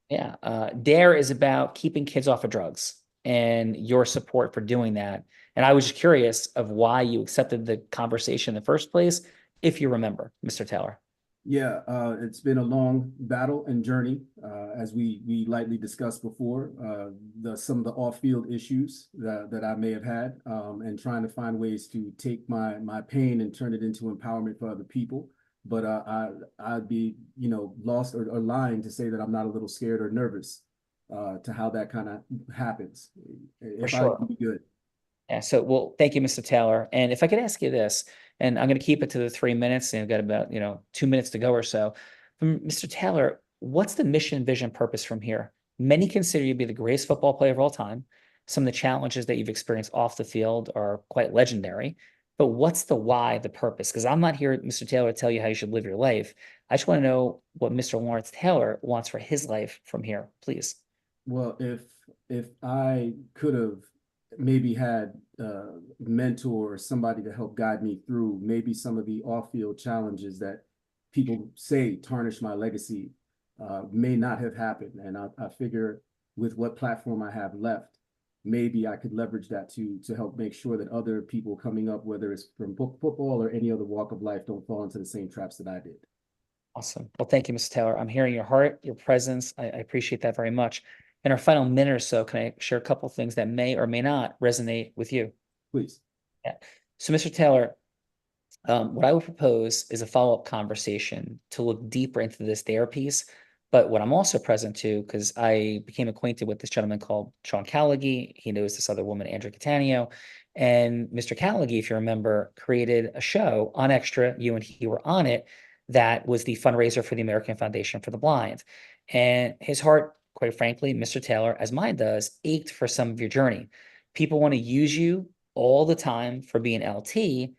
Yeah, DARE is about keeping kids off of drugs and your support for doing that. And I was just curious of why you accepted the conversation in the first place, if you remember, Mr. Taylor. Yeah, it's been a long battle and journey, as we lightly discussed before, some of the off-field issues that I may have had, and trying to find ways to take my pain and turn it into empowerment for other people. But I'd be lost or lying to say that I'm not a little scared or nervous to how that kind of happens. If sure. I can be good. Yeah, so, well, thank you, Mr. Taylor. And if I could ask you this, and I'm going to keep it to the 3 minutes, and I've got about, 2 minutes to go or so. From Mr. Taylor, what's the mission, vision, purpose from here? Many consider you to be the greatest football player of all time. Some of the challenges that you've experienced off the field are quite legendary. but what's the why, the purpose? Because I'm not here, Mr. Taylor, to tell you how you should live your life. I just want to know what Mr. Lawrence Taylor wants for his life from here, please. Well, if I could have maybe had a mentor or somebody to help guide me through maybe some of the off-field challenges that people say tarnish my legacy, may not have happened. And I figure with what platform I have left, maybe I could leverage that to help make sure that other people coming up, whether it's from football or any other walk of life, don't fall into the same traps that I did. Awesome. Well, thank you, Mr. Taylor. I'm hearing your heart, your presence. I appreciate that very much. In our final minute or so, can I share a couple of things that may or may not resonate with you? Please. Yeah. So, Mr. Taylor, what I would propose is a follow-up conversation to look deeper into this dare piece. But what I'm also present to, because I became acquainted with this gentleman called Sean Callagy. He knows this other woman, Andrea Cattaneo. And Mr. Callagy, if you remember, created a show on Extra. You and he were on it. That was the fundraiser for the American Foundation for the Blind. And his heart, quite frankly, Mr. Taylor, as mine does, ached for some of your journey. People want to use you all the time for being LT,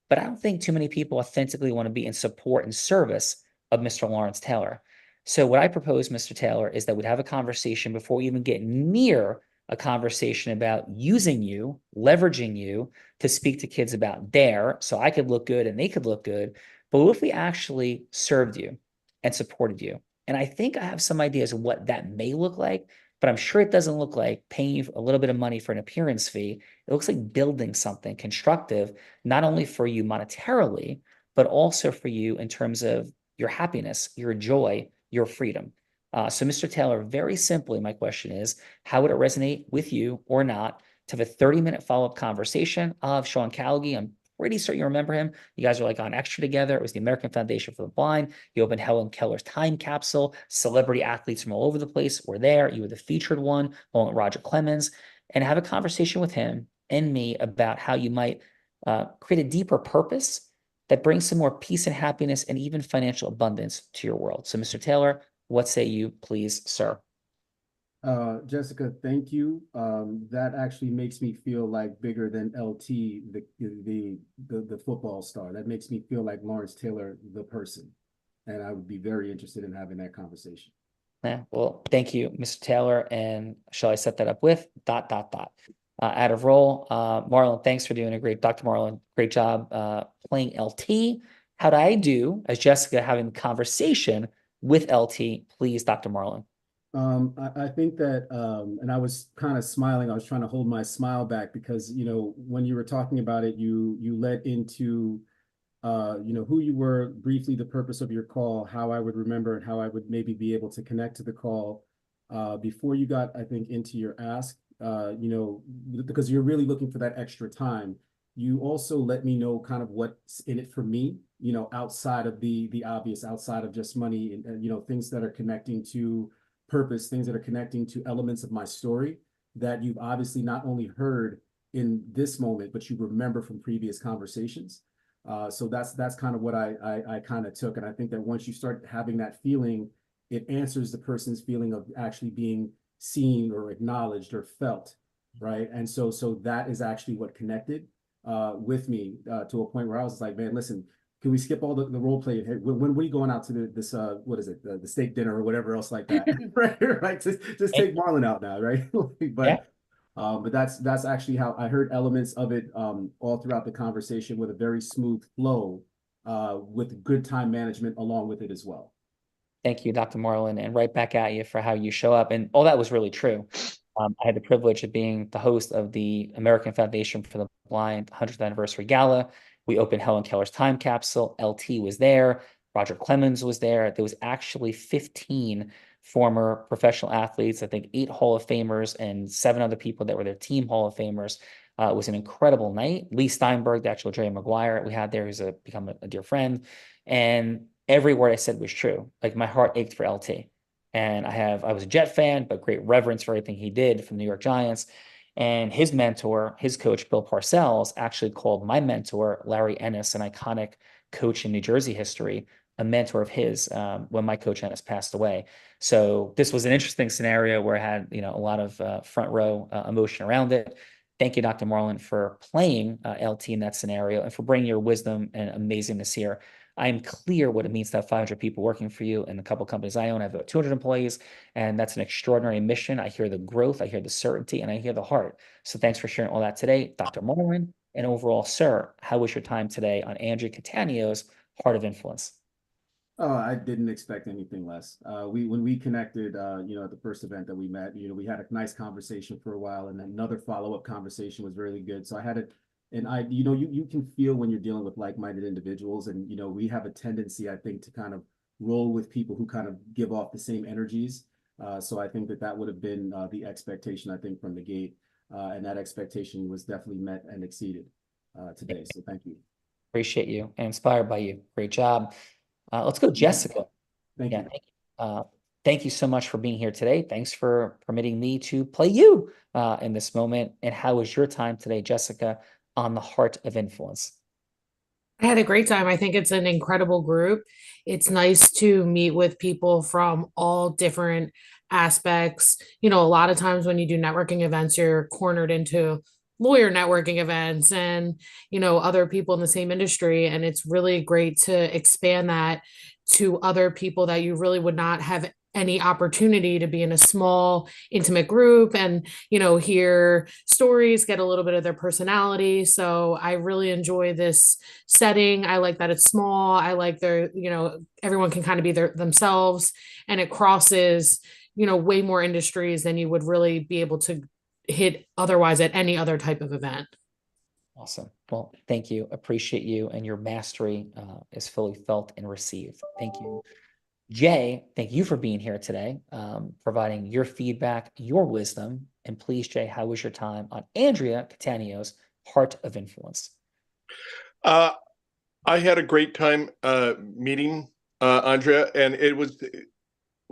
but I don't think too many people authentically want to be in support and service of Mr. Lawrence Taylor. So what I propose, Mr. Taylor, is that we'd have a conversation before we even get near a conversation about using you, leveraging you to speak to kids about dare, so I could look good and they could look good. But what if we actually served you and supported you? And I think I have some ideas of what that may look like, but I'm sure it doesn't look like paying you a little bit of money for an appearance fee. It looks like building something constructive, not only for you monetarily, but also for you in terms of your happiness, your joy, your freedom. So Mr. Taylor, very simply, my question is, how would it resonate with you or not to have a 30-minute follow-up conversation? I'll have Sean Callagy. I'm pretty certain you remember him. You guys are like on Extra together. It was the American Foundation for the Blind. You opened Helen Keller's time capsule. Celebrity athletes from all over the place were there. You were the featured one, along with Roger Clemens, and have a conversation with him and me about how you might create a deeper purpose that brings some more peace and happiness and even financial abundance to your world. So Mr. Taylor, what say you, please, sir? Jessica, thank you. That actually makes me feel like bigger than LT, the football star. That makes me feel like Lawrence Taylor, the person. And I would be very interested in having that conversation. Yeah, well, thank you, Mr. Taylor. And shall I set that up with ... Out of roll, Marlon, thanks for doing a Dr. Marlon, great job playing LT. How'd I do as Jessica having the conversation with LT, please, Dr. Marlon? I think that, and I was kind of smiling. I was trying to hold my smile back because, you know, when you were talking about it, you led into, you know, who you were, briefly, the purpose of your call, how I would remember and how I would maybe be able to connect to the call before you got, I think, into your ask, you know, because you're really looking for that extra time. You also let me know kind of what's in it for me, you know, outside of the obvious, outside of just money, and you know, things that are connecting to purpose, things that are connecting to elements of my story that you've obviously not only heard in this moment, but you remember from previous conversations. So that's kind of what I kind of took. And I think that once you start having that feeling, it answers the person's feeling of actually being seen or acknowledged or felt, right? And so that is actually what connected with me to a point where I was like, man, listen, can we skip all the role play? Hey, when are you going out to this what is it, the steak dinner or whatever else like that? right, just take Marlon out now, right? But that's actually how I heard elements of it all throughout the conversation, with a very smooth flow, with good time management along with it as well. Thank you, Dr. Marlon, and right back at you for how you show up. And all that was really true. I had the privilege of being the host of the American Foundation for the Blind 100th Anniversary Gala. We opened Helen Keller's time capsule. LT was there. Roger Clemens was there. There was actually 15 former professional athletes, I think 8 Hall of Famers and 7 other people that were their team Hall of Famers. It was an incredible night. Lee Steinberg, the actual Jerry Maguire we had there, who's become a dear friend. And every word I said was true. Like, my heart ached for LT. And I was a Jet fan, but great reverence for everything he did for the New York Giants. And his mentor, his coach, Bill Parcells, actually called my mentor, Larry Ennis, an iconic coach in New Jersey history, a mentor of his when my coach Ennis passed away. So this was an interesting scenario where I had, you know, a lot of front row emotion around it. thank you, Dr. Marlin, for playing LT in that scenario and for bringing your wisdom and amazingness here. I am clear what it means to have 500 people working for you. And a couple of companies I own, I have about 200 employees, and that's an extraordinary mission. I hear the growth, I hear the certainty, and I hear the heart. So thanks for sharing all that today, Dr. Marlin. And overall, sir, how was your time today on Andrea Catania's Heart of Influence? Oh, I didn't expect anything less. When we connected, at the first event that we met, we had a nice conversation for a while, and then another follow-up conversation was really good. So I had it, and you can feel when you're dealing with like-minded individuals, and we have a tendency, I think, to kind of roll with people who kind of give off the same energies. So I think that would have been the expectation, I think, from the gate, and that expectation was definitely met and exceeded today. So thank you. Appreciate you and inspired by you. Great job. Let's go, Jessica. Thank you. Thank you so much for being here today. Thanks for permitting me to play you in this moment. And how was your time today, Jessica, on the Heart of Influence? I had a great time. I think it's an incredible group. It's nice to meet with people from all different aspects. A lot of times when you do networking events, you're cornered into lawyer networking events and other people in the same industry, and it's really great to expand that to other people that you really would not have any opportunity to be in a small intimate group and hear stories, get a little bit of their personality. So I really enjoy this setting. I like that it's small. I like their everyone can kind of be themselves, and it crosses way more industries than you would really be able to hit otherwise at any other type of event. Awesome. Well, thank you. Appreciate you, and your mastery is fully felt and received. Thank you. Jay, thank you for being here today, providing your feedback, your wisdom. And please, Jay, how was your time on Andrea Catania's Heart of Influence? I had a great time meeting Andrea, and it was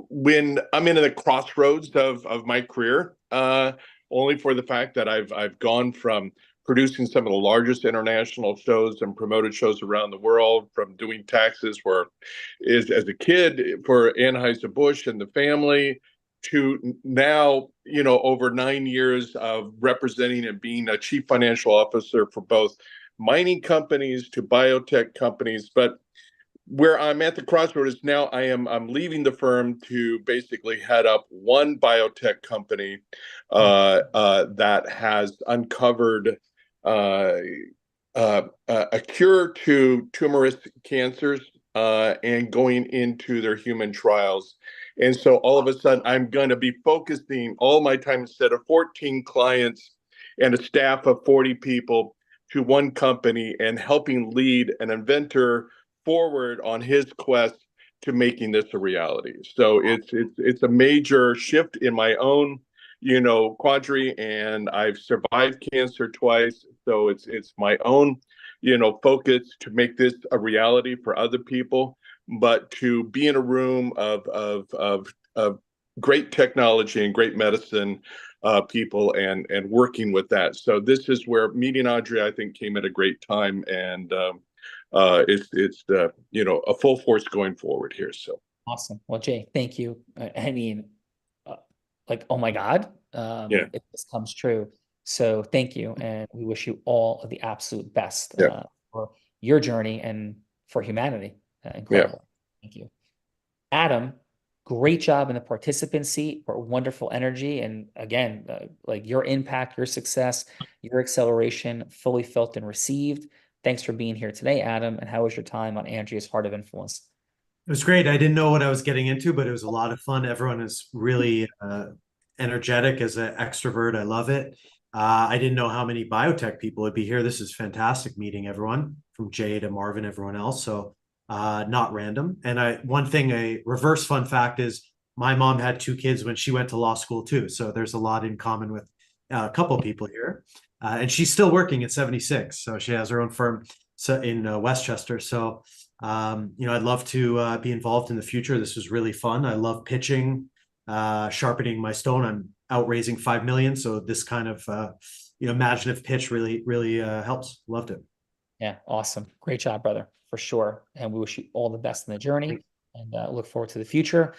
when I'm in the crossroads of my career, only for the fact that I've gone from producing some of the largest international shows and promoted shows around the world, from doing taxes as a kid for Anheuser-Busch and the family, to now, over 9 years of representing and being a chief financial officer for both mining companies to biotech companies. But where I'm at the crossroads now, I'm leaving the firm to basically head up one biotech company that has uncovered a cure to tumorous cancers and going into their human trials. And so all of a sudden, I'm going to be focusing all my time, instead of 14 clients and a staff of 40 people, to one company and helping lead an inventor forward on his quest to making this a reality. So it's a major shift in my own quandary, and I've survived cancer twice. So it's my own focus to make this a reality for other people, but to be in a room of great technology and great medicine people and working with that. So this is where meeting Andrea, I think, came at a great time, and it's a full force going forward here. So awesome. Well, Jay, thank you. I mean, oh my God, if this comes true. So thank you, and we wish you all of the absolute best for your journey and for humanity. Incredible. Thank you, Adam. Great job in the participant seat, for wonderful energy, and again, your impact, your success, your acceleration, fully felt and received. Thanks for being here today, Adam. And how was your time on Andrea's Heart of Influence? It was great. I didn't know what I was getting into, but it was a lot of fun. Everyone is really energetic as an extrovert. I love it. I didn't know how many biotech people would be here. This is fantastic meeting everyone, from Jay to Marvin, everyone else. So not random. And a reverse fun fact is my mom had 2 kids when she went to law school too. So there's a lot in common with a couple people here. And she's still working at 76. So she has her own firm in Westchester. So, I'd love to be involved in the future. This was really fun. I love pitching, sharpening my stone. I'm out raising 5 million. So this kind of, imaginative pitch really helps. Loved it. Yeah. Awesome. Great job, brother, for sure. And we wish you all the best in the journey, and look forward to the future.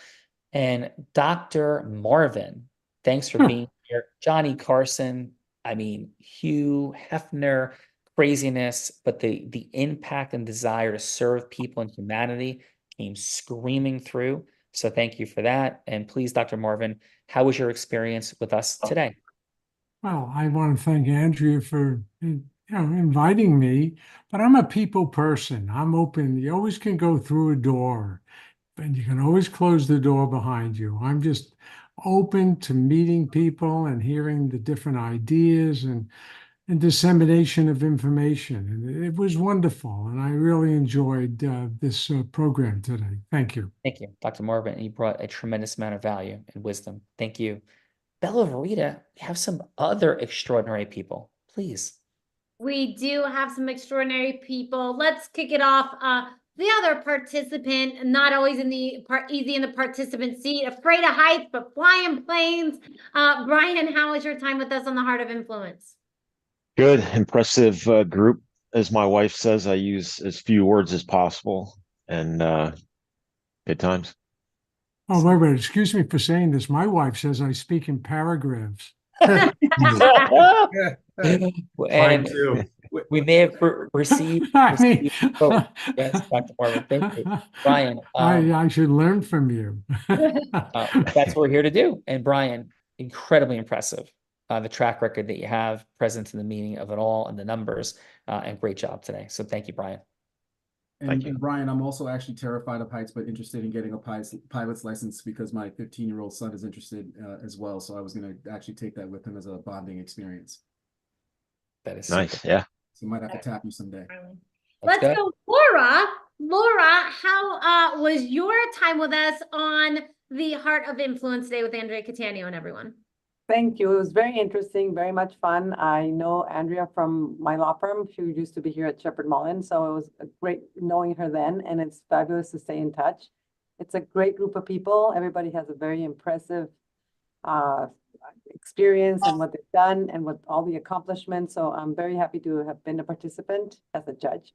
And Dr. Marvin, thanks for being here. Johnny Carson, I mean, Hugh Hefner, craziness, but the impact and desire to serve people and humanity came screaming through. So thank you for that. And please, Dr. Marvin, how was your experience with us today? Well, I want to thank Andrea for inviting me, but I'm a people person. I'm open. You always can go through a door, and you can always close the door behind you. I'm just open to meeting people and hearing the different ideas and dissemination of information. And it was wonderful, and I really enjoyed this program today. Thank you. Thank you, Dr. Marvin. You brought a tremendous amount of value and wisdom. Thank you. Bella Verita, we have some other extraordinary people. Please. We do have some extraordinary people. Let's kick it off. The other participant, not always easy in the participant seat, afraid of heights, but flying planes. Brian, how was your time with us on the Heart of Influence? Good, impressive group. As my wife says, I use as few words as possible, and good times. Oh, wait, excuse me for saying this. My wife says I speak in paragraphs. And we may have received. Oh, yes, Dr. Marvin, thank you. Brian. I should learn from you. That's what we're here to do. And Brian, incredibly impressive. The track record that you have, present in the meaning of it all and the numbers, and great job today. So thank you, Brian. And Brian, I'm also actually terrified of heights, but interested in getting a pilot's license because my 15-year-old son is interested as well. So I was going to actually take that with him as a bonding experience. That is nice. super. Yeah. So I might have to tap you someday. Let's go, Laura. Laura, how was your time with us on the Heart of Influence today with Andrea Cattaneo and everyone? Thank you. It was very interesting, very much fun. I know Andrea from my law firm. She used to be here at Shepherd Mullin, so it was great knowing her then, and it's fabulous to stay in touch. It's a great group of people. Everybody has a very impressive experience and what they've done and what all the accomplishments. So I'm very happy to have been a participant as a judge.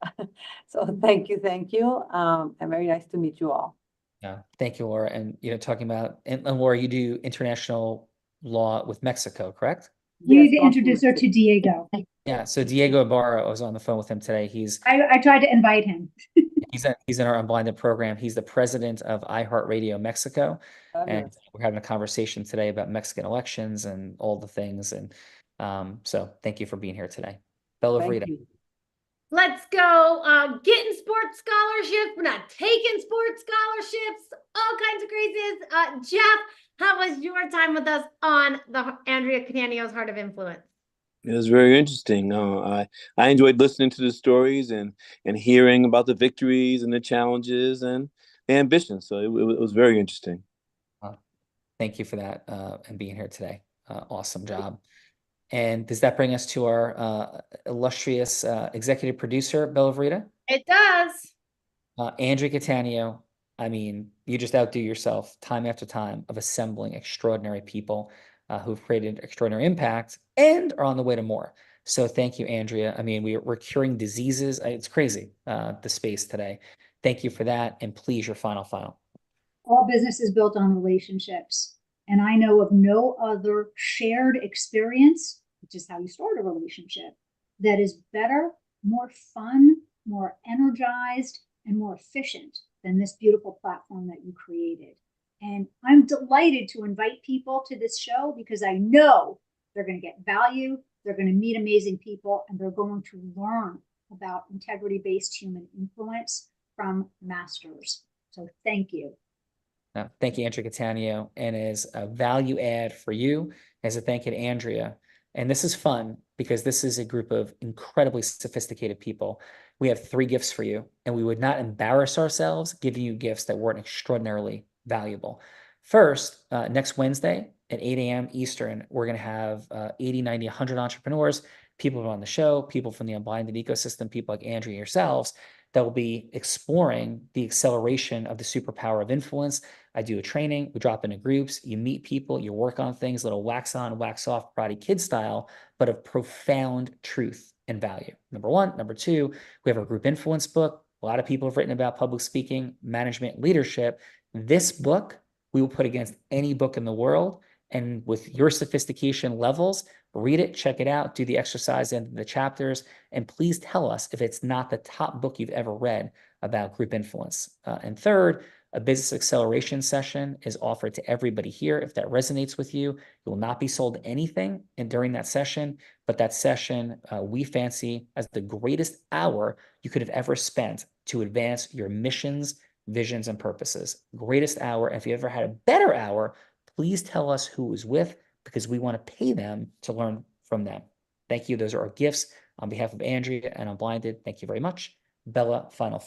So thank you, and very nice to meet you all. Yeah, thank you, Laura. And talking about and Laura, you do international law with Mexico, correct? You need to introduce her to Diego. Yeah, so Diego Ibarra, I was on the phone with him today. I tried to invite him. he's in our Unblinded program. He's the president of iHeartRadio Mexico. And we're having a conversation today about Mexican elections and all the things. And so thank you for being here today. Bella Verita. Let's go. Getting sports scholarships, but not taking sports scholarships. All kinds of crazies. Jeff, how was your time with us on the Andrea Cattaneo's Heart of Influence? It was very interesting. I enjoyed listening to the stories and hearing about the victories and the challenges and the ambitions. So it was very interesting. Thank you for that and being here today. Awesome job. And does that bring us to our illustrious executive producer, Bella Verita? It does. Andrea Cattaneo, I mean, you just outdo yourself time after time of assembling extraordinary people who've created extraordinary impact and are on the way to more. So thank you, Andrea. I mean, we're curing diseases. It's crazy, the space today. Thank you for that. And please, your final. All business is built on relationships. And I know of no other shared experience, which is how you start a relationship, that is better, more fun, more energized, and more efficient than this beautiful platform that you created. And I'm delighted to invite people to this show because I know they're going to get value, they're going to meet amazing people, and they're going to learn about integrity-based human influence from masters. So thank you. Thank you, Andrea Cattaneo. And as a value add for you, as a thank you to Andrea, and this is fun because this is a group of incredibly sophisticated people. We have 3 gifts for you, and we would not embarrass ourselves giving you gifts that weren't extraordinarily valuable. First, next Wednesday at 8 a.m. Eastern, we're going to have 80, 90, 100 entrepreneurs, people on the show, people from the Unblinded ecosystem, people like Andrea yourselves, that will be exploring the acceleration of the superpower of influence. I do a training, we drop into groups, you meet people, you work on things, little wax on, wax off, Karate Kid style, but of profound truth and value. Number 1. Number 2, we have our group influence book. A lot of people have written about public speaking, management, leadership. This book, we will put against any book in the world And with your sophistication levels, read it, check it out, do the exercise in the chapters, and please tell us if it's not the top book you've ever read about group influence. And third, a business acceleration session is offered to everybody here. If that resonates with you, you will not be sold anything during that session, but that session we fancy as the greatest hour you could have ever spent to advance your missions, visions, and purposes. Greatest hour. And if you ever had a better hour, please tell us who was with, because we want to pay them to learn from them. Thank you. Those are our gifts on behalf of Andrea and Unblinded. Thank you very much. Bella, final.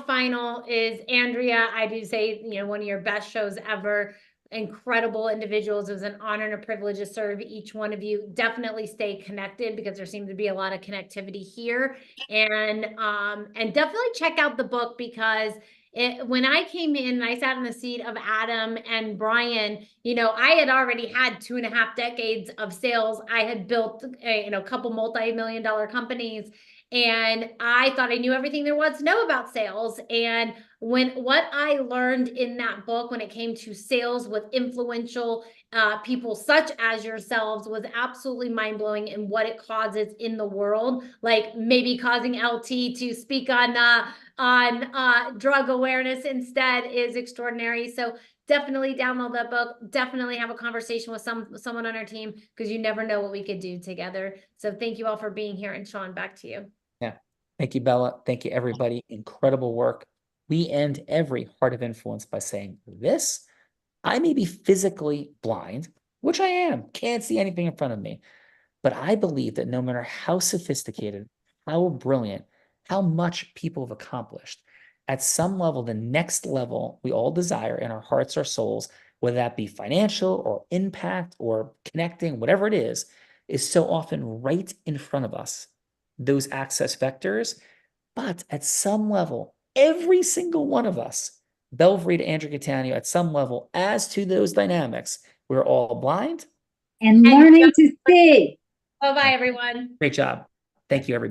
Final is Andrea. I do say, one of your best shows ever. Incredible individuals. It was an honor and a privilege to serve each one of you. Definitely stay connected, because there seems to be a lot of connectivity here, and definitely check out the book, because when I came in, I sat in the seat of Adam and Brian, I had already had 2.5 decades of sales. I had built a couple multi-million-dollar companies, and I thought I knew everything there was to know about sales. And what I learned in that book when it came to sales with influential people such as yourselves was absolutely mind-blowing, in what it causes in the world, like maybe causing LT to speak on drug awareness instead is extraordinary. So definitely download that book. Definitely have a conversation with someone on our team, because you never know what we could do together. So thank you all for being here. And Sean, back to you. Yeah. Thank you, Bella. Thank you, everybody. Incredible work. We end every Heart of Influence by saying this: I may be physically blind, which I am, can't see anything in front of me, but I believe that no matter how sophisticated, how brilliant, how much people have accomplished, at some level, the next level we all desire in our hearts or souls, whether that be financial or impact or connecting, whatever it is so often right in front of us, those access vectors. But at some level, every single one of us, Bella Verita, Andrea Cattaneo, at some level, as to those dynamics, we're all blind and learning to see. Bye-bye, everyone. Great job. Thank you, everybody.